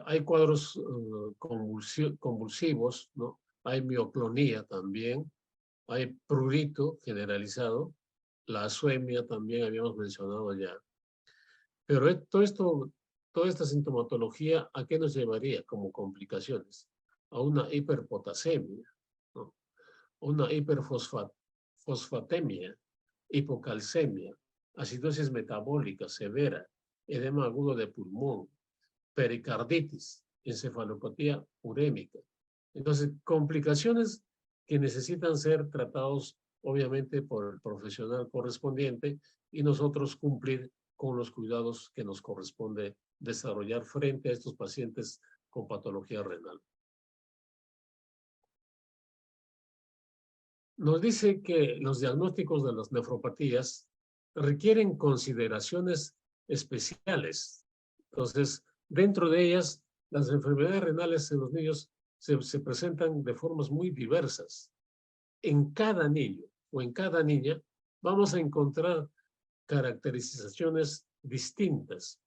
Hay cuadros convulsivos, ¿no? Hay mioclonía también, hay prurito generalizado, la azoemia también habíamos mencionado ya. Pero toda esta sintomatología, ¿a qué nos llevaría como complicaciones? A una hiperpotasemia, ¿no? Una hiperfosfatemia, hipocalcemia, acidosis metabólica severa, edema agudo de pulmón, pericarditis, encefalopatía urémica. Entonces, complicaciones que necesitan ser tratados obviamente por el profesional correspondiente y nosotros cumplir con los cuidados que nos corresponde desarrollar frente a estos pacientes con patología renal. Nos dice que los diagnósticos de las nefropatías requieren consideraciones especiales. Entonces, dentro de ellas, las enfermedades renales en los niños se presentan de formas muy diversas. En cada niño o en cada niña vamos a encontrar caracterizaciones distintas,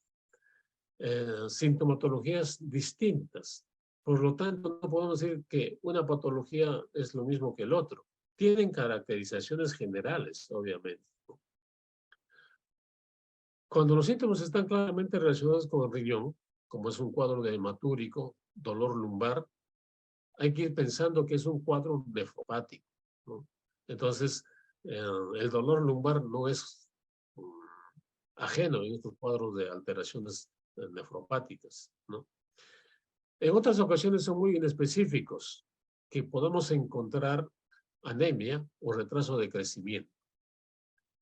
sintomatologías distintas. Por lo tanto, no podemos decir que una patología es lo mismo que el otro. Tienen caracterizaciones generales, obviamente. Cuando los síntomas están claramente relacionados con el riñón, como es un cuadro de hematúrico, dolor lumbar, hay que ir pensando que es un cuadro nefropático, ¿no? Entonces, el dolor lumbar no es ajeno en estos cuadros de alteraciones nefropáticas, ¿no? En otras ocasiones son muy inespecíficos, que podemos encontrar anemia o retraso de crecimiento.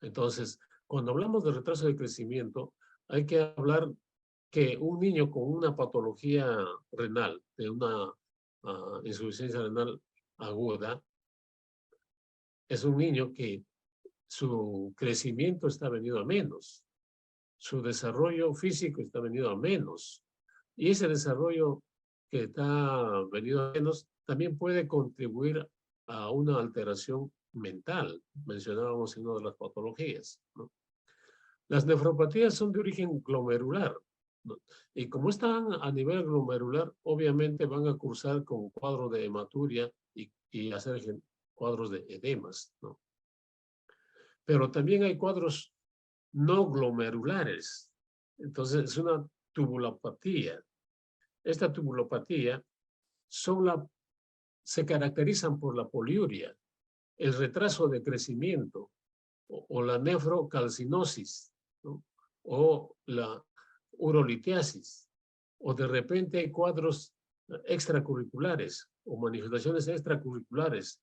Entonces, cuando hablamos de retraso de crecimiento, hay que hablar que un niño con una patología renal, de una insuficiencia renal aguda, es un niño que su crecimiento está venido a menos, su desarrollo físico está venido a menos, y ese desarrollo que está venido a menos también puede contribuir a una alteración mental, mencionábamos en una de las patologías, ¿no? Las nefropatías son de origen glomerular, ¿no? Y como están a nivel glomerular, obviamente van a cursar con cuadro de hematuria y hacer cuadros de edemas, ¿no? Pero también hay cuadros no glomerulares. Entonces, es una tubulopatía. Esta tubulopatía se caracterizan por la poliuria, el retraso de crecimiento o la nefrocalcinosis, ¿no? O la urolitiasis, o de repente hay cuadros extracurriculares o manifestaciones extracurriculares,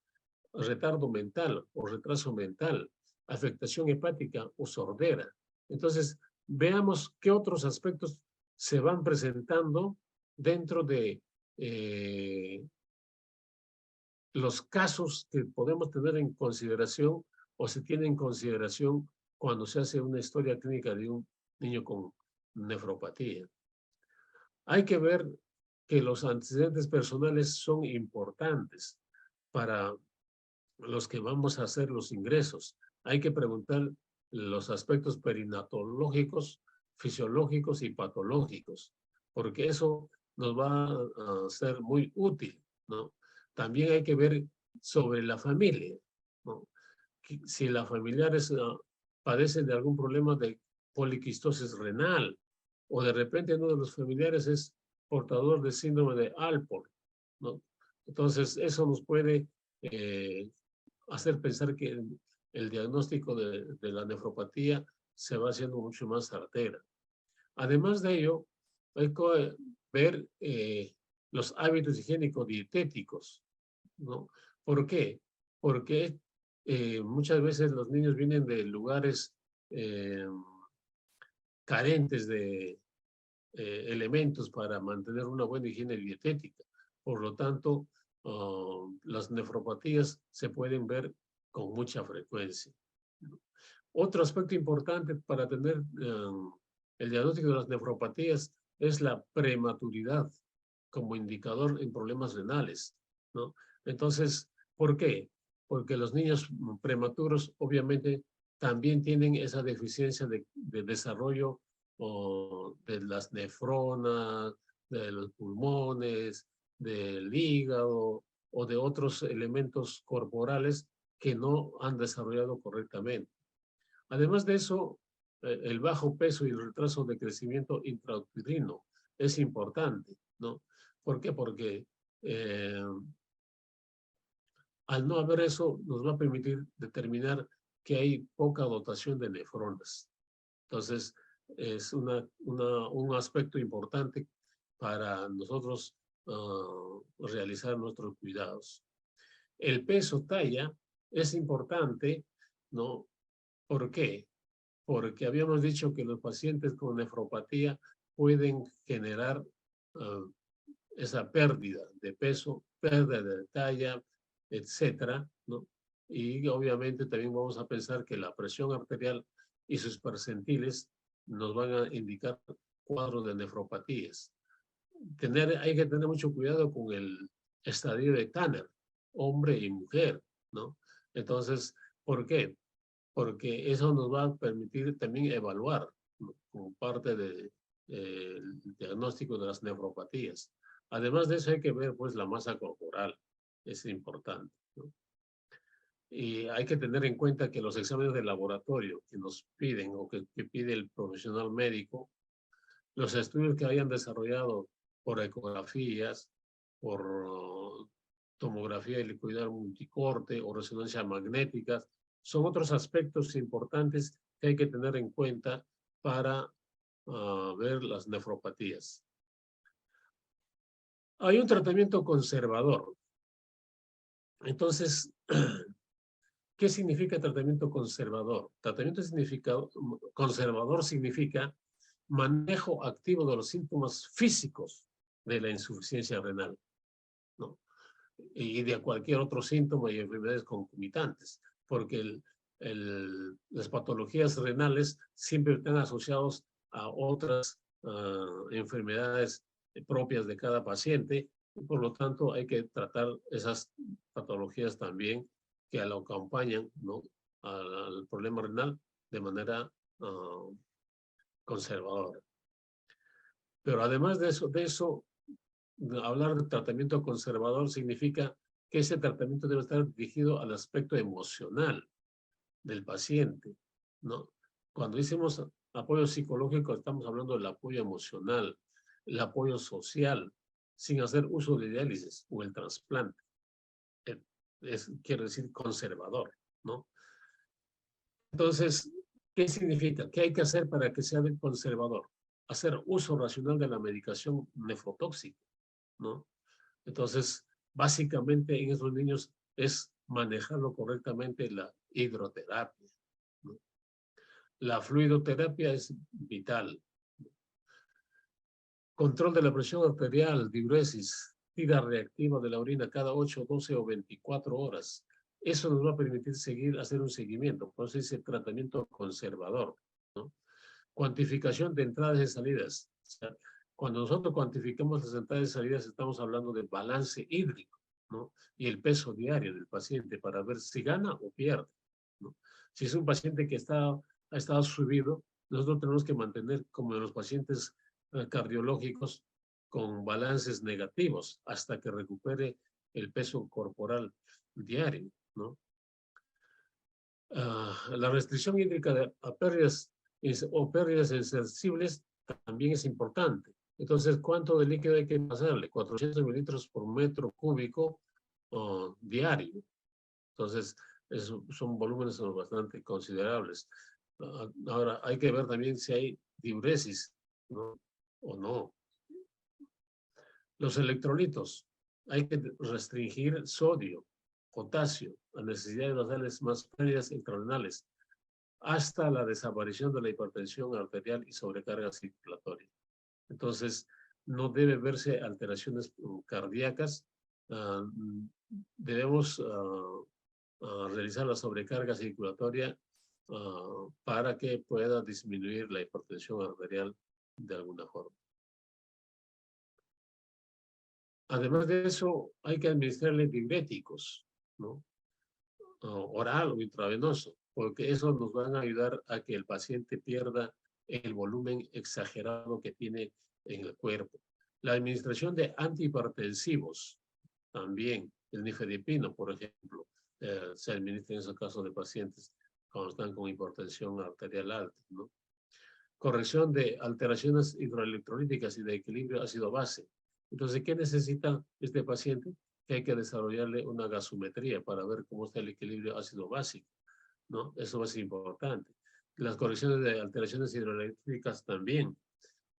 retardo mental o retraso mental, afectación hepática o sordera. Entonces, veamos qué otros aspectos se van presentando dentro de los casos que podemos tener en consideración o se tiene en consideración cuando se hace una historia clínica de un niño con nefropatía. Hay que ver que los antecedentes personales son importantes para los que vamos a hacer los ingresos. Hay que preguntar los aspectos perinatológicos, fisiológicos y patológicos, porque eso nos va a ser muy útil, ¿no? También hay que ver sobre la familia, ¿no? Si la familiares padecen de algún problema de poliquistosis renal, o de repente uno de los familiares es portador de síndrome de Alport, ¿no? Entonces, eso nos puede hacer pensar que el diagnóstico de la nefropatía se va haciendo mucho más certera. Además de ello, hay que ver los hábitos higiénicos dietéticos, ¿no? ¿Por qué? Porque muchas veces los niños vienen de lugares carentes de elementos para mantener una buena higiene dietética. Por lo tanto, las nefropatías se pueden ver con mucha frecuencia. Otro aspecto importante para tener el diagnóstico de las nefropatías es la prematuridad como indicador en problemas renales, ¿no? Entonces, ¿por qué? Porque los niños prematuros obviamente también tienen esa deficiencia de desarrollo o de las nefronas, de los pulmones, del hígado o de otros elementos corporales que no han desarrollado correctamente. Además de eso, el bajo peso y el retraso de crecimiento intrauterino es importante, ¿no? ¿Por qué? Porque al no haber eso, nos va a permitir determinar que hay poca dotación de nefronas. Entonces, es un aspecto importante para nosotros realizar nuestros cuidados. El peso talla es importante, ¿no? ¿Por qué? Porque habíamos dicho que los pacientes con nefropatía pueden generar esa pérdida de peso, pérdida de talla, etcétera, ¿no? Y obviamente también vamos a pensar que la presión arterial y sus percentiles nos van a indicar cuadros de nefropatías. Hay que tener mucho cuidado con el estadio de Tanner, hombre y mujer, ¿no? Entonces, ¿por qué? Porque eso nos va a permitir también evaluar, ¿no? Como parte del diagnóstico de las nefropatías. Además de eso hay que ver pues la masa corporal, es importante, ¿no? Y hay que tener en cuenta que los exámenes de laboratorio que nos piden o que pide el profesional médico, los estudios que hayan desarrollado por ecografías, por tomografía helicoidal multicorte o resonancia magnética, son otros aspectos importantes que hay que tener en cuenta para ver las nefropatías. Hay un tratamiento conservador. Entonces, ¿qué significa tratamiento conservador? Conservador significa manejo activo de los síntomas físicos de la insuficiencia renal, ¿no? Y de cualquier otro síntoma y enfermedades concomitantes, porque las patologías renales siempre están asociados a otras enfermedades propias de cada paciente, y por lo tanto hay que tratar esas patologías también que lo acompañan, ¿no?, al problema renal de manera conservadora. Pero además de eso, hablar de tratamiento conservador significa que ese tratamiento debe estar dirigido al aspecto emocional del paciente, ¿no? Cuando decimos apoyo psicológico, estamos hablando del apoyo emocional, el apoyo social, sin hacer uso de diálisis o el trasplante. Quiere decir conservador, ¿no? Entonces, ¿qué significa? ¿Qué hay que hacer para que sea conservador? Hacer uso racional de la medicación nefrotóxica, ¿no? Entonces, básicamente en esos niños es manejarlo correctamente la hidroterapia, ¿no? La fluidoterapia es vital. Control de la presión arterial, diuresis, tira reactiva de la orina cada 8, 12 o 24 horas. Eso nos va a permitir hacer un seguimiento, por eso dice tratamiento conservador, ¿no? Cuantificación de entradas y salidas. O sea, cuando nosotros cuantificamos las entradas y salidas, estamos hablando de balance hídrico, ¿no? Y el peso diario del paciente para ver si gana o pierde, ¿no? Si es un paciente que ha estado subido, nosotros tenemos que mantener, como en los pacientes cardiológicos, con balances negativos hasta que recupere el peso corporal diario, ¿no? La restricción hídrica a pérdidas o pérdidas sensibles también es importante. Entonces, ¿cuánto de líquido hay que pasarle? 400 mililitros por metro cúbico diario. Entonces, son volúmenes bastante considerables. Ahora, hay que ver también si hay diuresis, ¿no?, o no. Los electrolitos. Hay que restringir sodio, potasio, la necesidad de basales más pérdidas intrarenales, hasta la desaparición de la hipertensión arterial y sobrecarga circulatoria. Entonces, no debe verse alteraciones cardíacas. Debemos realizar la sobrecarga circulatoria para que pueda disminuir la hipertensión arterial de alguna forma. Además de eso, hay que administrarle diuréticos, ¿no?, oral o intravenoso, porque eso nos van a ayudar a que el paciente pierda el volumen exagerado que tiene en el cuerpo. La administración de antihipertensivos, también el nifedipino, por ejemplo, se administra en esos casos de pacientes cuando están con hipertensión arterial alta, ¿no? Corrección de alteraciones hidroelectrolíticas y de equilibrio ácido-base. Entonces, ¿qué necesita este paciente? Que hay que desarrollarle una gasometría para ver cómo está el equilibrio ácido-básico, ¿no? Eso va a ser importante. Las correcciones de alteraciones hidroeléctricas también.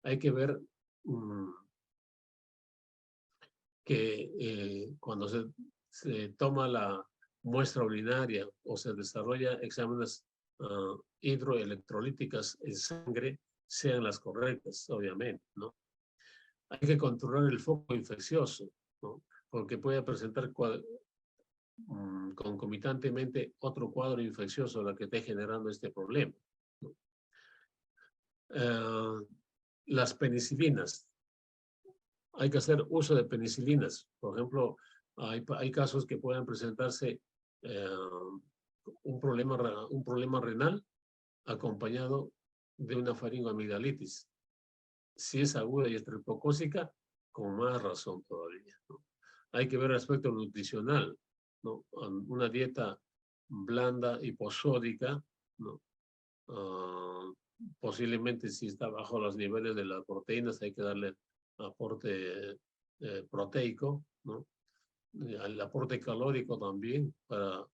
Hay que ver que cuando se toma la muestra urinaria o se desarrolla exámenes hidroelectrolíticas en sangre, sean las correctas, obviamente, ¿no? Hay que controlar el foco infeccioso, ¿no?, porque puede presentar concomitantemente otro cuadro infeccioso la que esté generando este problema, ¿no? Las penicilinas. Hay que hacer uso de penicilinas. Por ejemplo, hay casos que pueden presentarse un problema renal acompañado de una faringoamigdalitis. Si es aguda y estreptocócica, con más razón todavía, ¿no? Hay que ver el aspecto nutricional, ¿no? Una dieta blanda, hiposódica, ¿no? Posiblemente si está bajo los niveles de las proteínas, hay que darle aporte proteico, ¿no? El aporte calórico también para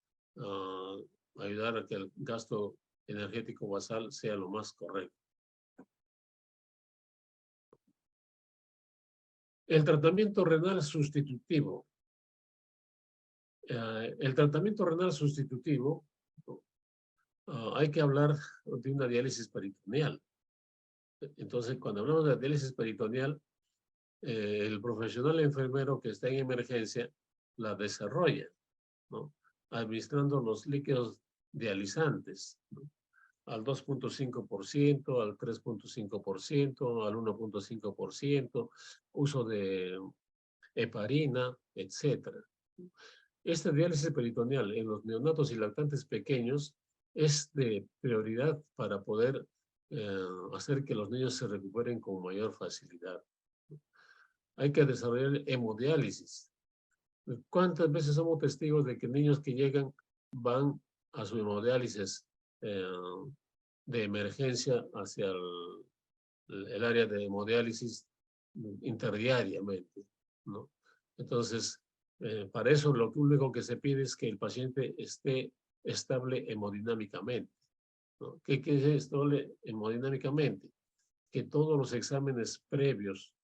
ayudar a que el gasto energético basal sea lo más correcto. El tratamiento renal sustitutivo. El tratamiento renal sustitutivo, hay que hablar de una diálisis peritoneal. Entonces, cuando hablamos de diálisis peritoneal, el profesional enfermero que está en emergencia la desarrolla, ¿no? Administrando los líquidos dializantes, ¿no? Al 2.5%, al 3.5%, al 1.5%, uso de heparina, etc. Esta diálisis peritoneal en los neonatos y lactantes pequeños es de prioridad para poder hacer que los niños se recuperen con mayor facilidad. Hay que desarrollar hemodiálisis. ¿Cuántas veces somos testigos de que niños que llegan van a su hemodiálisis de emergencia hacia el área de hemodiálisis interdiariamente, ¿no? Entonces, para eso lo único que se pide es que el paciente esté estable hemodinámicamente, ¿no? ¿Qué es estable hemodinámicamente? Que todos los exámenes previos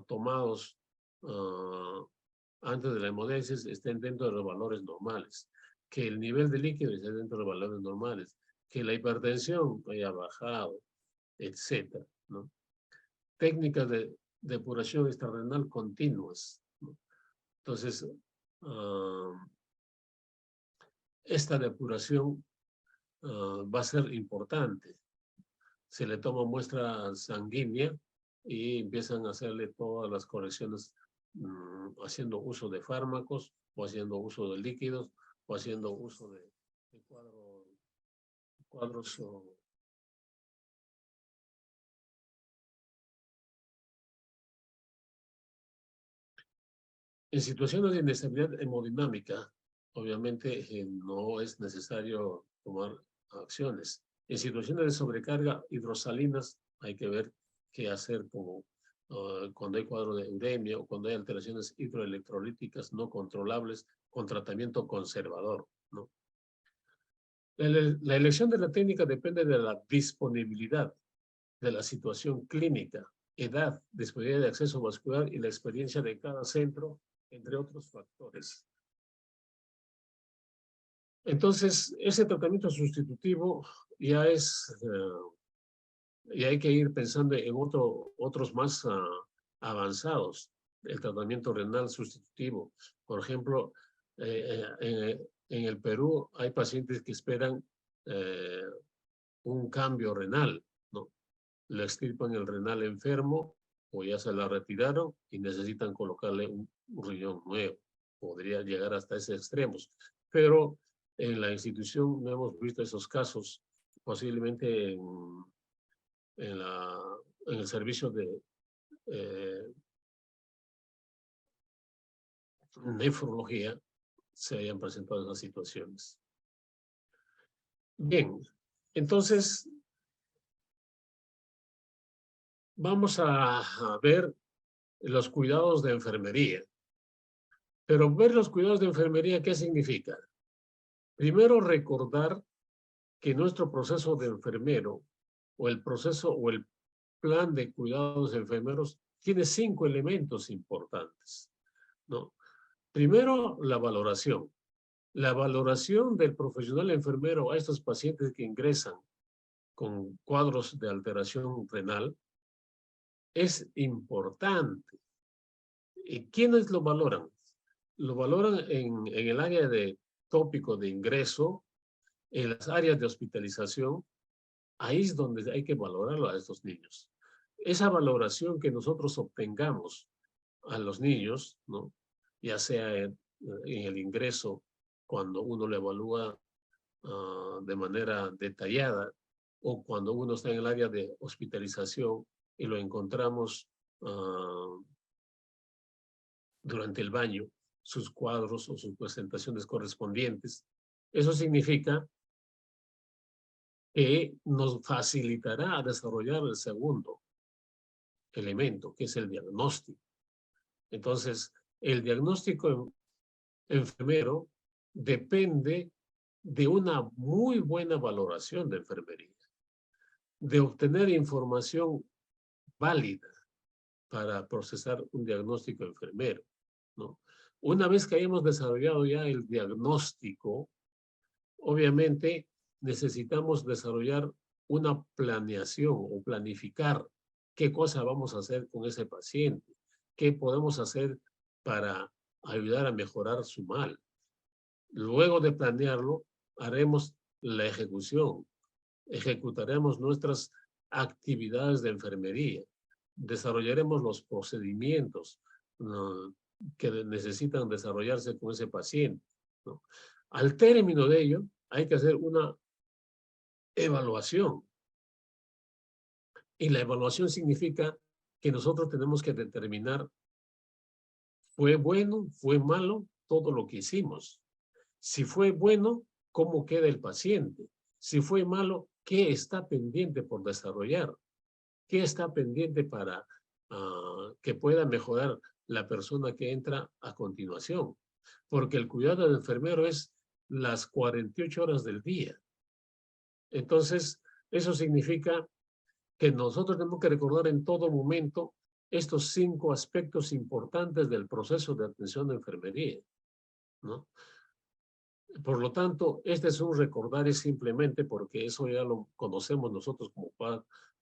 tomados antes de la hemodiálisis estén dentro de los valores normales, que el nivel de líquido esté dentro de los valores normales, que la hipertensión haya bajado, etcétera, ¿no? Técnicas de depuración extrarrenal continuas, ¿no? Entonces, esta depuración va a ser importante. Se le toma muestra sanguínea y empiezan a hacerle todas las correcciones haciendo uso de fármacos o haciendo uso de líquidos o haciendo uso de cuadros en situaciones de inestabilidad hemodinámica. Obviamente no es necesario tomar acciones. En situaciones de sobrecarga hidrosalinas hay que ver qué hacer como cuando hay cuadro de uremia o cuando hay alteraciones hidroelectrolíticas no controlables con tratamiento conservador, ¿no? La elección de la técnica depende de la disponibilidad, de la situación clínica, edad, disponibilidad de acceso vascular y la experiencia de cada centro, entre otros factores. Entonces, ese tratamiento sustitutivo ya es, y hay que ir pensando en otros más avanzados. El tratamiento renal sustitutivo. Por ejemplo, en el Perú hay pacientes que esperan un cambio renal, ¿no? Le extirpan el renal enfermo o ya se la retiraron y necesitan colocarle un riñón nuevo. Podría llegar hasta esos extremos. Pero en la institución no hemos visto esos casos, posiblemente en el servicio de nefrología se hayan presentado esas situaciones. Bien, entonces vamos a ver los cuidados de enfermería. Pero ver los cuidados de enfermería, ¿qué significa? Primero, recordar que nuestro proceso de enfermero o el proceso o el plan de cuidados de enfermeros tiene 5 elementos importantes, ¿no? Primero, la valoración. La valoración del profesional enfermero a estos pacientes que ingresan con cuadros de alteración renal es importante. ¿Y quiénes lo valoran? Lo valoran en el área de tópico de ingreso, en las áreas de hospitalización. Ahí es donde hay que valorarlo a estos niños. Esa valoración que nosotros obtengamos a los niños, ¿no? Ya sea en el ingreso, cuando uno lo evalúa de manera detallada, o cuando uno está en el área de hospitalización y lo encontramos durante el baño, sus cuadros o sus presentaciones correspondientes. Eso significa que nos facilitará desarrollar el segundo elemento, que es el diagnóstico. Entonces, el diagnóstico enfermero depende de una muy buena valoración de enfermería, de obtener información válida, para procesar un diagnóstico enfermero, ¿no? Una vez que hayamos desarrollado ya el diagnóstico, obviamente necesitamos desarrollar una planeación o planificar qué cosa vamos a hacer con ese paciente, qué podemos hacer para ayudar a mejorar su mal. Luego de planearlo, haremos la ejecución, ejecutaremos nuestras actividades de enfermería, desarrollaremos los procedimientos que necesitan desarrollarse con ese paciente, ¿no? Al término de ello, hay que hacer una evaluación. Y la evaluación significa que nosotros tenemos que determinar, ¿fue bueno, fue malo todo lo que hicimos? Si fue bueno, ¿cómo queda el paciente? Si fue malo, ¿qué está pendiente por desarrollar? ¿Qué está pendiente para que pueda mejorar la persona que entra a continuación? Porque el cuidado del enfermero es las 48 horas del día. Entonces, eso significa que nosotros tenemos que recordar en todo momento estos 5 aspectos importantes del proceso de atención de enfermería, ¿no? Por lo tanto, este es un recordar simplemente porque eso ya lo conocemos nosotros como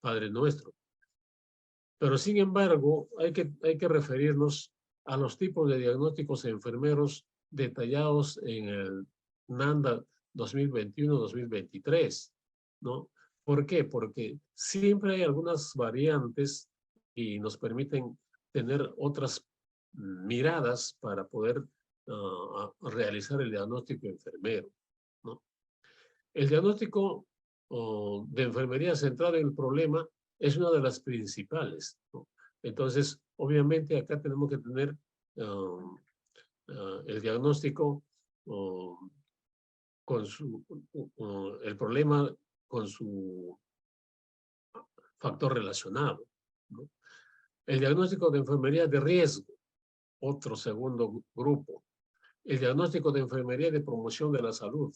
Padre Nuestro. Pero sin embargo, hay que referirnos a los tipos de diagnósticos enfermeros detallados en el NANDA 2021-2023, ¿no? ¿Por qué? Porque siempre hay algunas variantes y nos permiten tener otras miradas para poder realizar el diagnóstico enfermero, ¿no? El diagnóstico de enfermería centrado en el problema es una de las principales, ¿no? Entonces, obviamente acá tenemos que tener el diagnóstico con el problema con su factor relacionado, ¿no? El diagnóstico de enfermería de riesgo, otro segundo grupo. El diagnóstico de enfermería de promoción de la salud,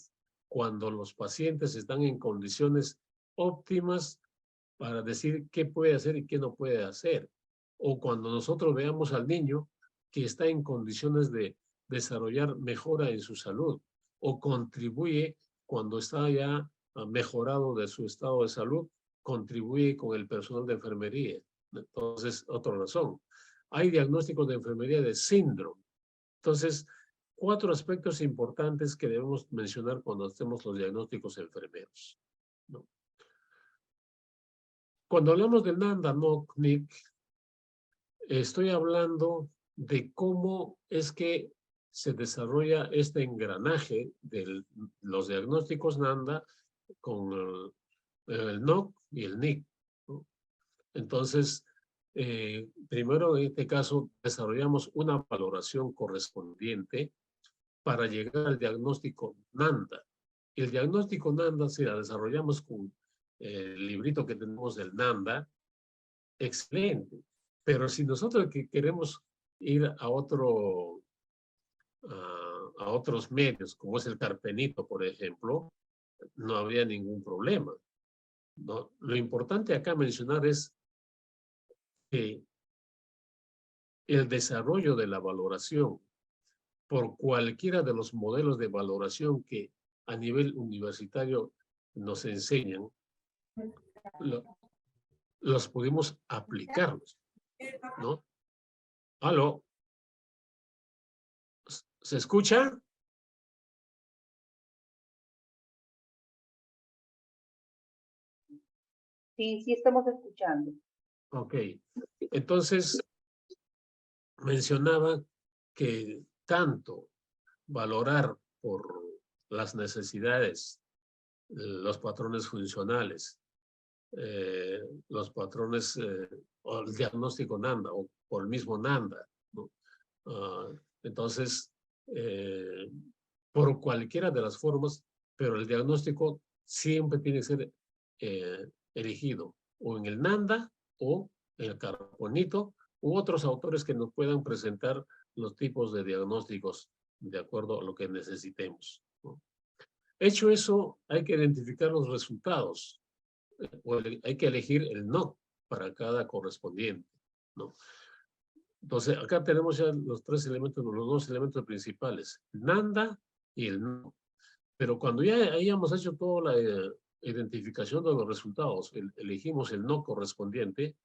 cuando los pacientes están en condiciones óptimas para decir qué puede hacer y qué no puede hacer. O cuando nosotros veamos al niño que está en condiciones de desarrollar mejora en su salud o contribuye cuando está ya mejorado de su estado de salud, contribuye con el personal de enfermería. Entonces, otra razón. Hay diagnósticos de enfermería de síndrome. Entonces, 4 aspectos importantes que debemos mencionar cuando hacemos los diagnósticos enfermeros, ¿no? Cuando hablamos del NANDA, NOC, estoy hablando de cómo es que se desarrolla este engranaje de los diagnósticos NANDA con el NOC y el NIC, ¿no? Entonces, primero en este caso desarrollamos una valoración correspondiente para llegar al diagnóstico NANDA. El diagnóstico NANDA, si la desarrollamos con el librito que tenemos del NANDA, excelente. Pero si nosotros queremos ir a otros medios, como es el Carpenito, por ejemplo, no habría ningún problema, ¿no? Lo importante acá mencionar es que el desarrollo de la valoración por cualquiera de los modelos de valoración que a nivel universitario nos enseñan, los pudimos aplicarlos, ¿no? ¿Aló? ¿Se escucha? Sí, sí estamos escuchando. Ok. Entonces, mencionaba que tanto valorar por las necesidades, los patrones funcionales, los patrones o el diagnóstico NANDA o por el mismo NANDA, ¿no? Entonces, por cualquiera de las formas, pero el diagnóstico siempre tiene que ser elegido o en el NANDA o en el Carpenito u otros autores que nos puedan presentar los tipos de diagnósticos de acuerdo a lo que necesitemos, ¿no? Hecho eso, hay que identificar los resultados. Hay que elegir el no para cada correspondiente, ¿no? Entonces, acá tenemos ya los tres elementos, los dos elementos principales, Nanda y el no. Pero cuando ya hayamos hecho toda la identificación de los resultados, elegimos el no correspondiente,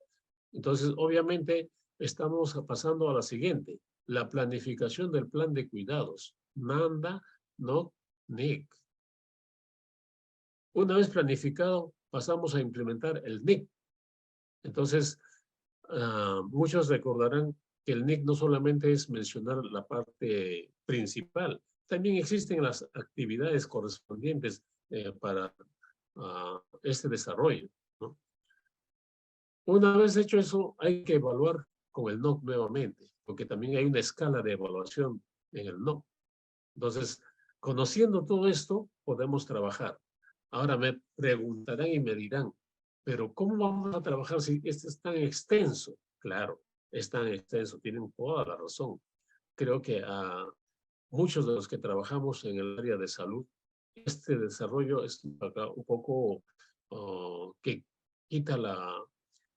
entonces obviamente estamos pasando a la siguiente, la planificación del plan de cuidados, Nanda, no, Nick. Una vez planificado, pasamos a implementar el NIC. Entonces, muchos recordarán que el NIC no solamente es mencionar la parte principal, también existen las actividades correspondientes para este desarrollo, ¿no? Una vez hecho eso, hay que evaluar con el NOC nuevamente, porque también hay una escala de evaluación en el NOC. Entonces, conociendo todo esto, podemos trabajar. Ahora me preguntarán y me dirán, pero ¿cómo vamos a trabajar si este es tan extenso? Claro, es tan extenso, tienen toda la razón. Creo que a muchos de los que trabajamos en el área de salud, este desarrollo es un poco que quita la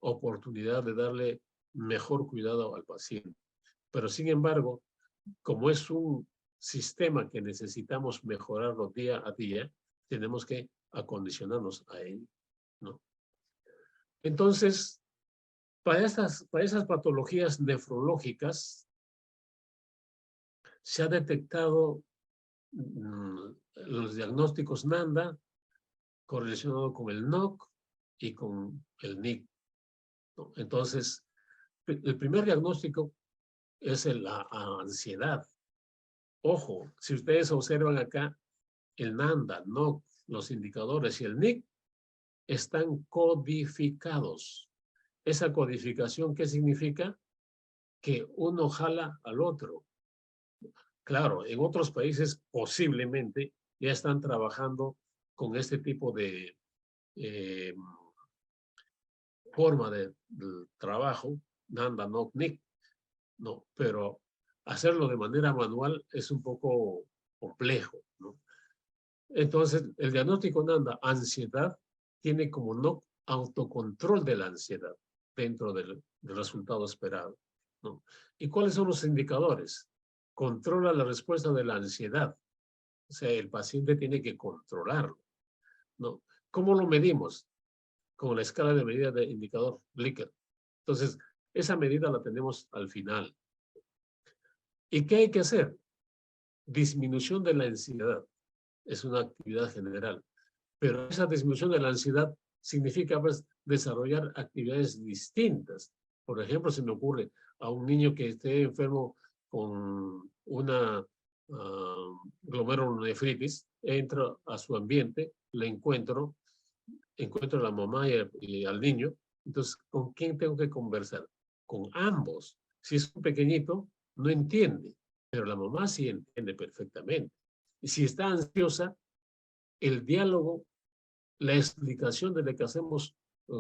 oportunidad de darle mejor cuidado al paciente. Pero sin embargo, como es un sistema que necesitamos mejorarlo día a día, tenemos que acondicionarnos a ello, ¿no? Entonces, para esas patologías nefrológicas, se ha detectado los diagnósticos NANDA correlacionado con el NOC y con el NIC, ¿no? Entonces, el primer diagnóstico es la ansiedad. Ojo, si ustedes observan acá, el NANDA, NOC, los indicadores y el NIC están codificados. Esa codificación, ¿qué significa? Que uno jala al otro. Claro, en otros países posiblemente ya están trabajando con este tipo de forma de trabajo, NANDA, NOC, NIC, no, pero hacerlo de manera manual es un poco complejo, ¿no? Entonces, el diagnóstico NANDA, ansiedad, tiene como NOC autocontrol de la ansiedad dentro del resultado esperado, ¿no? ¿Y cuáles son los indicadores? Controla la respuesta de la ansiedad. O sea, el paciente tiene que controlarlo, ¿no? ¿Cómo lo medimos? Con la escala de medida de indicador Likert. Entonces, esa medida la tenemos al final. ¿Y qué hay que hacer? Disminución de la ansiedad. Es una actividad general. Pero esa disminución de la ansiedad significa pues, desarrollar actividades distintas. Por ejemplo, se me ocurre a un niño que esté enfermo con una glomerulonefritis, entro a su ambiente, le encuentro a la mamá y al niño. Entonces, ¿con quién tengo que conversar? Con ambos. Si es un pequeñito, no entiende, pero la mamá sí entiende perfectamente. Y si está ansiosa, el diálogo, la explicación de lo que hacemos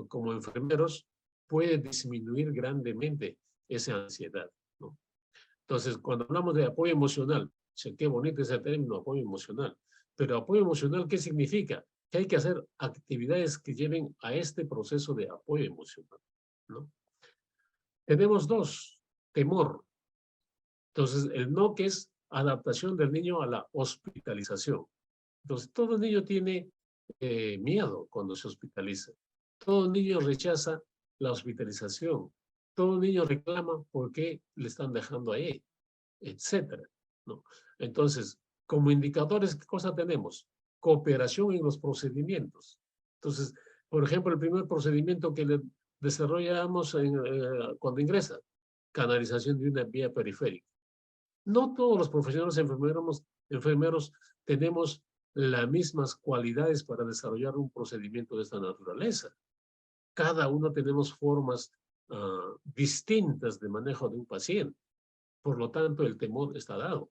como enfermeros puede disminuir grandemente esa ansiedad, ¿no? Entonces, cuando hablamos de apoyo emocional, sé qué bonito ese término, apoyo emocional, pero apoyo emocional, ¿qué significa? Que hay que hacer actividades que lleven a este proceso de apoyo emocional, ¿no? Tenemos dos, temor. Entonces, el no, que es adaptación del niño a la hospitalización. Entonces, todo niño tiene miedo cuando se hospitaliza. Todo niño rechaza la hospitalización. Todo niño reclama por qué le están dejando ahí, etcétera, ¿no? Entonces, como indicadores, ¿qué cosa tenemos? Cooperación en los procedimientos. Entonces, por ejemplo, el primer procedimiento que le desarrollamos cuando ingresa, canalización de una vía periférica. No todos los profesionales enfermeros tenemos las mismas cualidades para desarrollar un procedimiento de esta naturaleza. Cada uno tenemos formas distintas de manejo de un paciente. Por lo tanto, el temor está dado.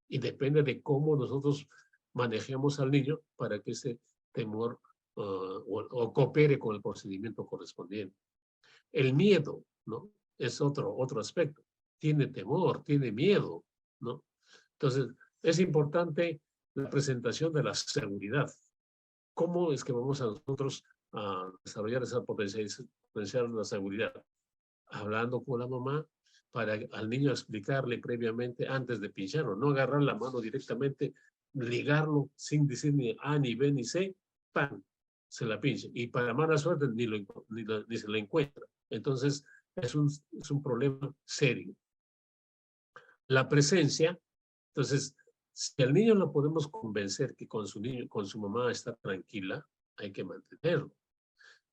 Y depende de cómo nosotros manejemos al niño para que ese temor o coopere con el procedimiento correspondiente. El miedo, ¿no? Es otro aspecto. Tiene temor, tiene miedo, ¿no? Entonces, es importante la presentación de la seguridad. ¿Cómo es que vamos a nosotros a desarrollar esa potencial de la seguridad? Hablando con la mamá, para al niño explicarle previamente antes de pincharlo, no agarrar la mano directamente, ligarlo sin decir ni A, ni B, ni C, ¡pam! Se la pincha. Y para mala suerte ni se la encuentra. Entonces, es un problema serio. La presencia, entonces, si al niño lo podemos convencer que con su mamá está tranquila, hay que mantenerlo.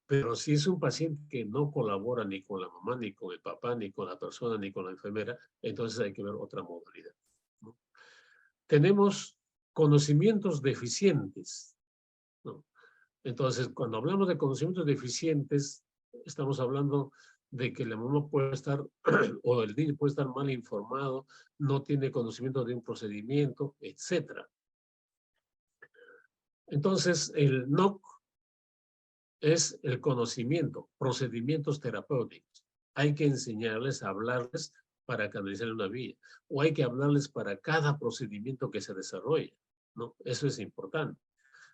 Pero si es un paciente que no colabora ni con la mamá, ni con el papá, ni con la persona, ni con la enfermera, entonces hay que ver otra modalidad, ¿no? Tenemos conocimientos deficientes, ¿no? Entonces, cuando hablamos de conocimientos deficientes, estamos hablando de que la mamá puede estar, o el niño puede estar mal informado, no tiene conocimiento de un procedimiento, etc. Entonces, el NOC es el conocimiento, procedimientos terapéuticos. Hay que enseñarles a hablarles para canalizar una vía, o hay que hablarles para cada procedimiento que se desarrolla, ¿no? Eso es importante.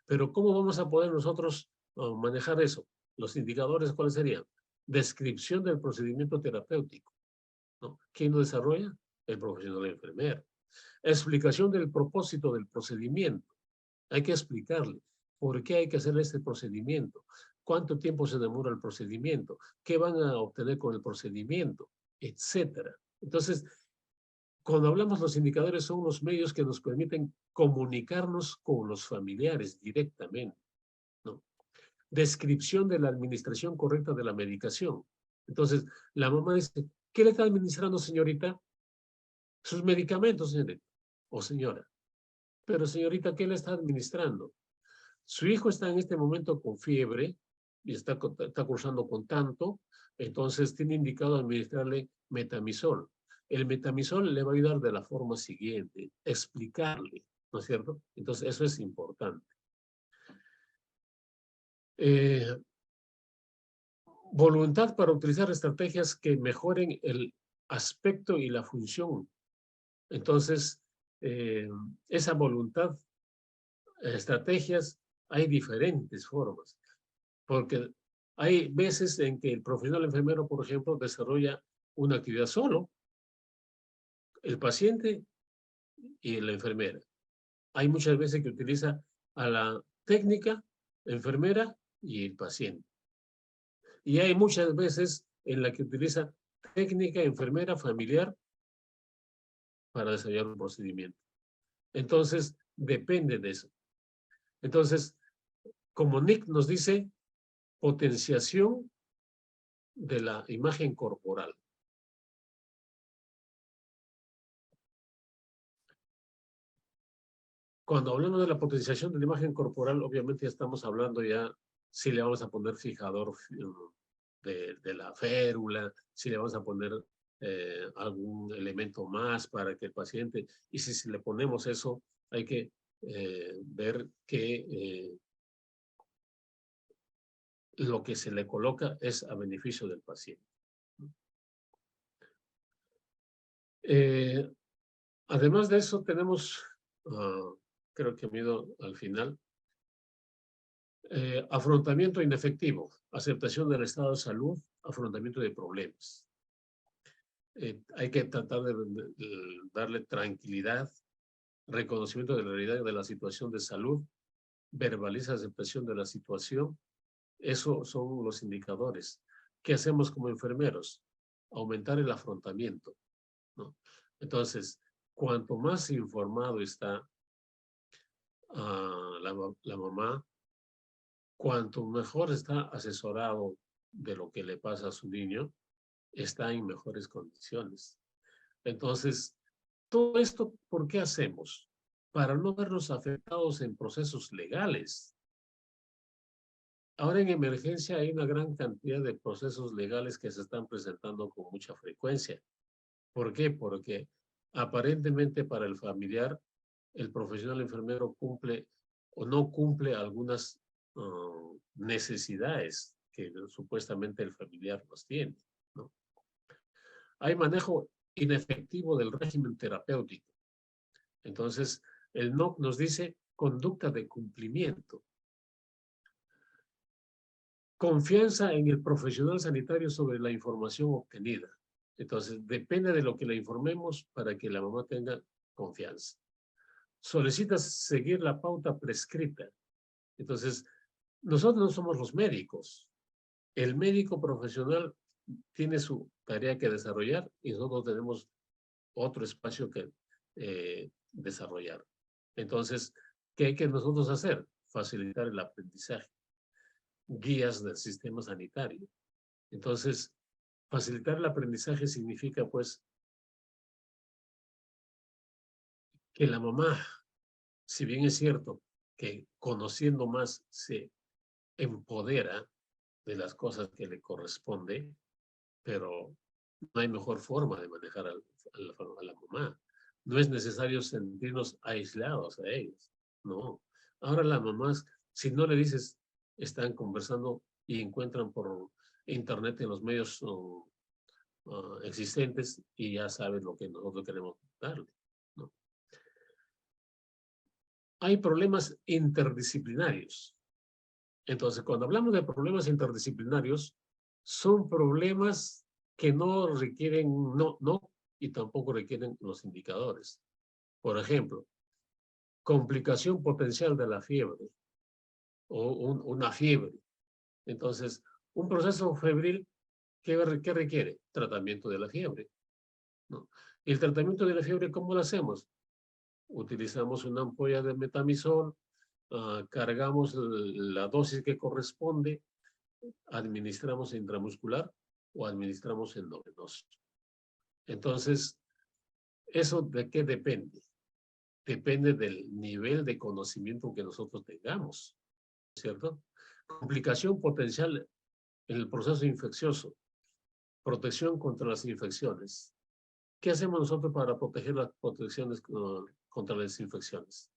Pero ¿cómo vamos a poder nosotros manejar eso? Los indicadores, ¿cuáles serían? Descripción del procedimiento terapéutico, ¿no? ¿Quién lo desarrolla? El profesional de enfermera. Explicación del propósito del procedimiento. Hay que explicarle por qué hay que hacer este procedimiento, cuánto tiempo se demora el procedimiento, qué van a obtener con el procedimiento, etcétera. Entonces, cuando hablamos los indicadores son los medios que nos permiten comunicarnos con los familiares directamente, ¿no? Descripción de la administración correcta de la medicación. Entonces, la mamá dice, ¿qué le está administrando, señorita? Sus medicamentos, señorita. O señora. Pero, señorita, ¿qué le está administrando? Su hijo está en este momento con fiebre y está cursando con tanto, entonces tiene indicado administrarle metamizol. El metamizol le va a ayudar de la forma siguiente, explicarle, ¿no es cierto? Entonces, eso es importante. Voluntad para utilizar estrategias que mejoren el aspecto y la función. Entonces, esa voluntad, estrategias, hay diferentes formas, porque hay veces en que el profesional enfermero, por ejemplo, desarrolla una actividad solo, el paciente y la enfermera. Hay muchas veces que utiliza a la técnica, enfermera y el paciente. Y hay muchas veces en la que utiliza técnica, enfermera, familiar para desarrollar un procedimiento. Entonces, depende de eso. Entonces, como Nick nos dice, potenciación de la imagen corporal. Cuando hablamos de la potenciación de la imagen corporal, obviamente ya estamos hablando ya si le vamos a poner fijador de la férula, si le vamos a poner algún elemento más para que el paciente, y si le ponemos eso, hay que ver que lo que se le coloca es a beneficio del paciente. Además de eso, tenemos, creo que me he ido al final, afrontamiento inefectivo, aceptación del estado de salud, afrontamiento de problemas. Hay que tratar de darle tranquilidad, reconocimiento de la realidad de la situación de salud, verbaliza aceptación de la situación. Esos son los indicadores. ¿Qué hacemos como enfermeros? Aumentar el afrontamiento, ¿no? Entonces, cuanto más informado está la mamá, cuanto mejor está asesorado de lo que le pasa a su niño, está en mejores condiciones. Entonces, todo esto, ¿por qué hacemos? Para no vernos afectados en procesos legales. Ahora en emergencia hay una gran cantidad de procesos legales que se están presentando con mucha frecuencia. ¿Por qué? Porque aparentemente para el familiar, el profesional enfermero cumple o no cumple algunas necesidades que supuestamente el familiar los tiene, ¿no? Hay manejo inefectivo del régimen terapéutico. Entonces, el NOC nos dice conducta de cumplimiento. Confianza en el profesional sanitario sobre la información obtenida. Entonces, depende de lo que le informemos para que la mamá tenga confianza. Solicitas seguir la pauta prescrita. Entonces, nosotros no somos los médicos. El médico profesional tiene su tarea que desarrollar y nosotros tenemos otro espacio que desarrollar. Entonces, ¿qué hay que nosotros hacer? Facilitar el aprendizaje. Guías del sistema sanitario. Entonces, facilitar el aprendizaje significa, pues, que la mamá, si bien es cierto que conociendo más se empodera de las cosas que le corresponde, pero no hay mejor forma de manejar a la mamá. No es necesario sentirnos aislados a ellos, no. Ahora las mamás, si no le dices, están conversando y encuentran por internet en los medios existentes y ya saben lo que nosotros queremos darle, ¿no? Hay problemas interdisciplinarios. Entonces, cuando hablamos de problemas interdisciplinarios, son problemas que no requieren, y tampoco requieren los indicadores. Por ejemplo, complicación potencial de la fiebre o una fiebre. Entonces, un proceso febril, ¿qué requiere? Tratamiento de la fiebre, ¿no? Y el tratamiento de la fiebre, ¿cómo lo hacemos? Utilizamos una ampolla de metamizol, cargamos la dosis que corresponde, administramos intramuscular o administramos endovenoso. Entonces, ¿eso de qué depende? Depende del nivel de conocimiento que nosotros tengamos, ¿cierto? Complicación potencial en el proceso infeccioso, protección contra las infecciones. ¿Qué hacemos nosotros para proteger las protecciones contra las infecciones?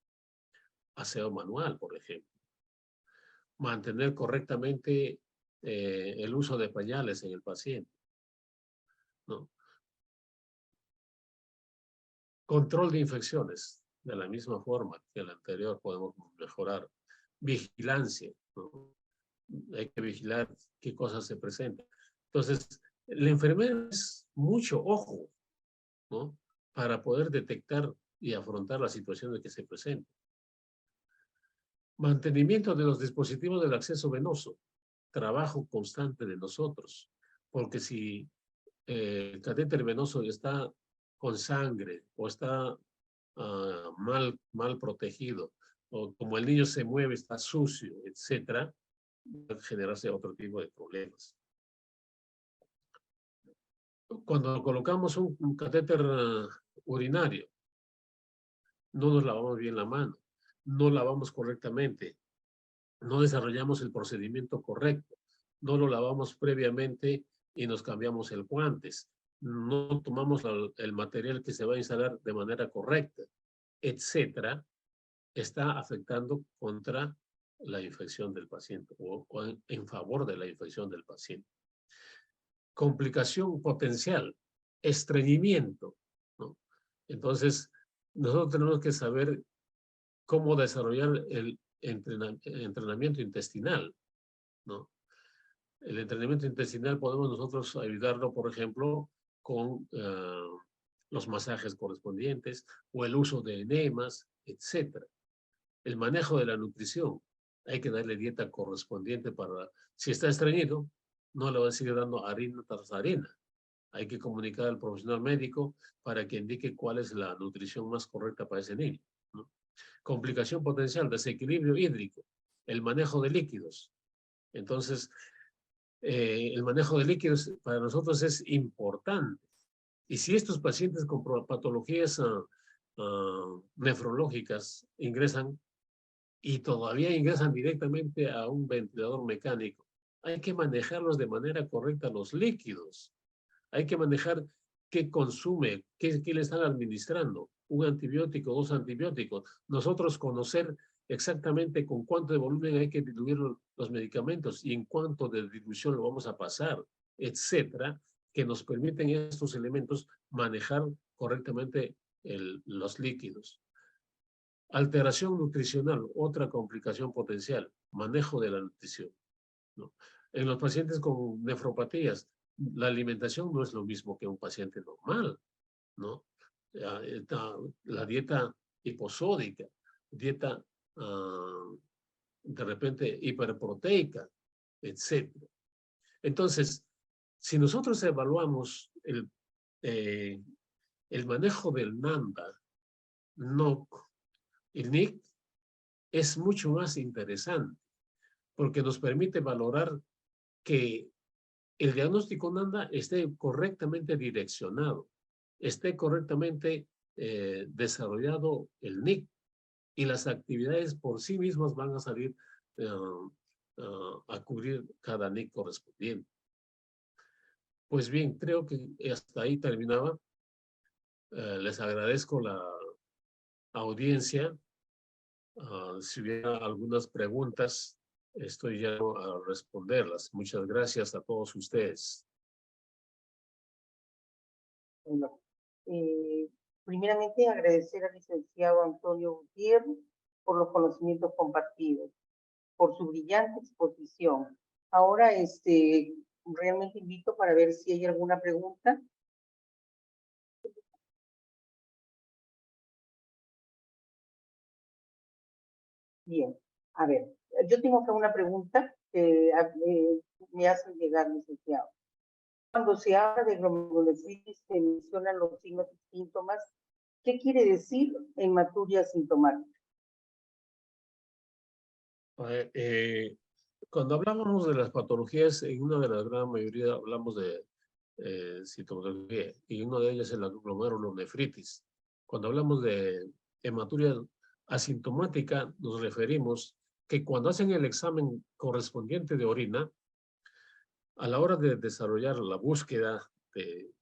Aseo manual, por ejemplo. Mantener correctamente el uso de pañales en el paciente, ¿no? Control de infecciones, de la misma forma que el anterior podemos mejorar. Vigilancia, ¿no? Hay que vigilar qué cosas se presentan. Entonces, la enfermera es mucho ojo, ¿no? Para poder detectar y afrontar las situaciones que se presentan. Mantenimiento de los dispositivos del acceso venoso, trabajo constante de nosotros, porque si el catéter venoso está con sangre o está mal protegido, o como el niño se mueve, está sucio, etcétera, puede generarse otro tipo de problemas. Cuando colocamos un catéter urinario, no nos lavamos bien la mano, no lavamos correctamente, no desarrollamos el procedimiento correcto, no lo lavamos previamente y nos cambiamos el guantes, no tomamos el material que se va a instalar de manera correcta, etcétera, está afectando contra la infección del paciente o en favor de la infección del paciente. Complicación potencial, estreñimiento, ¿no? Entonces, nosotros tenemos que saber cómo desarrollar el entrenamiento intestinal, ¿no? El entrenamiento intestinal podemos nosotros ayudarlo, por ejemplo, con los masajes correspondientes o el uso de enemas, etcétera. El manejo de la nutrición. Hay que darle dieta correspondiente para, si está estreñido, no le va a seguir dando harina tras harina. Hay que comunicar al profesional médico para que indique cuál es la nutrición más correcta para ese niño, ¿no? Complicación potencial, desequilibrio hídrico, el manejo de líquidos. Entonces, el manejo de líquidos para nosotros es importante. Y si estos pacientes con patologías nefrológicas ingresan y todavía ingresan directamente a un ventilador mecánico, hay que manejarlos de manera correcta los líquidos. Hay que manejar qué consume, qué le están administrando, un antibiótico, 2 antibióticos. Nosotros conocer exactamente con cuánto de volumen hay que diluir los medicamentos y en cuánto de dilución lo vamos a pasar, etcétera, que nos permiten estos elementos manejar correctamente los líquidos. Alteración nutricional, otra complicación potencial, manejo de la nutrición, ¿no? En los pacientes con nefropatías, la alimentación no es lo mismo que un paciente normal, ¿no? La dieta hiposódica, dieta de repente hiperproteica, etc. Entonces, si nosotros evaluamos el manejo del NANDA, NOC y NIC, es mucho más interesante porque nos permite valorar que el diagnóstico NANDA esté correctamente direccionado, esté correctamente desarrollado el NIC y las actividades por sí mismas van a salir a cubrir cada NIC correspondiente. Pues bien, creo que hasta ahí terminaba. Les agradezco la audiencia. Si hubiera algunas preguntas, estoy ya a responderlas. Muchas gracias a todos ustedes. Bueno, primeramente agradecer al licenciado Antonio Gutiérrez por los conocimientos compartidos, por su brillante exposición. Ahora, realmente invito para ver si hay alguna pregunta. Bien, a ver, yo tengo acá una pregunta que me hacen llegar, licenciado. Cuando se habla de glomerulonefritis, se mencionan los signos y síntomas. ¿Qué quiere decir hematuria sintomática? Cuando hablábamos de las patologías, en una de la gran mayoría hablamos de sintomatología, y una de ellas es la glomerulonefritis. Cuando hablamos de hematuria asintomática, nos referimos que cuando hacen el examen correspondiente de orina, a la hora de desarrollar la búsqueda de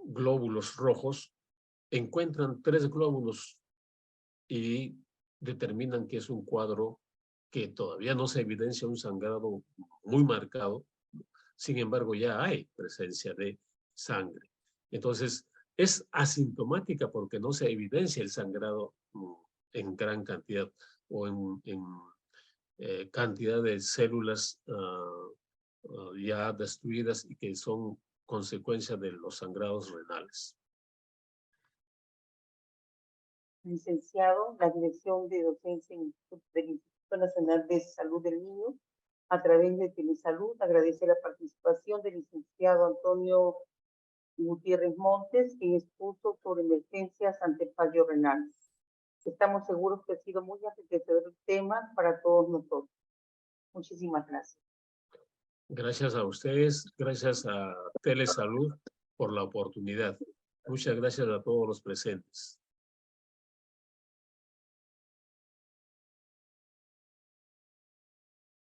glóbulos rojos, encuentran 3 glóbulos y determinan que es un cuadro que todavía no se evidencia un sangrado muy marcado, sin embargo ya hay presencia de sangre. Entonces, es asintomática porque no se evidencia el sangrado en gran cantidad o en cantidad de células ya destruidas y que son consecuencia de los sangrados renales. Licenciado, la Dirección de Docencia del Instituto Nacional de Salud del Niño, a través de Telesalud, agradecer la participación del licenciado Antonio Gutiérrez Montes, quien expuso sobre emergencias ante fallo renal. Estamos seguros que ha sido muy enriquecedor el tema para todos nosotros. Muchísimas gracias. Gracias a ustedes, gracias a Telesalud por la oportunidad. Muchas gracias a todos los presentes.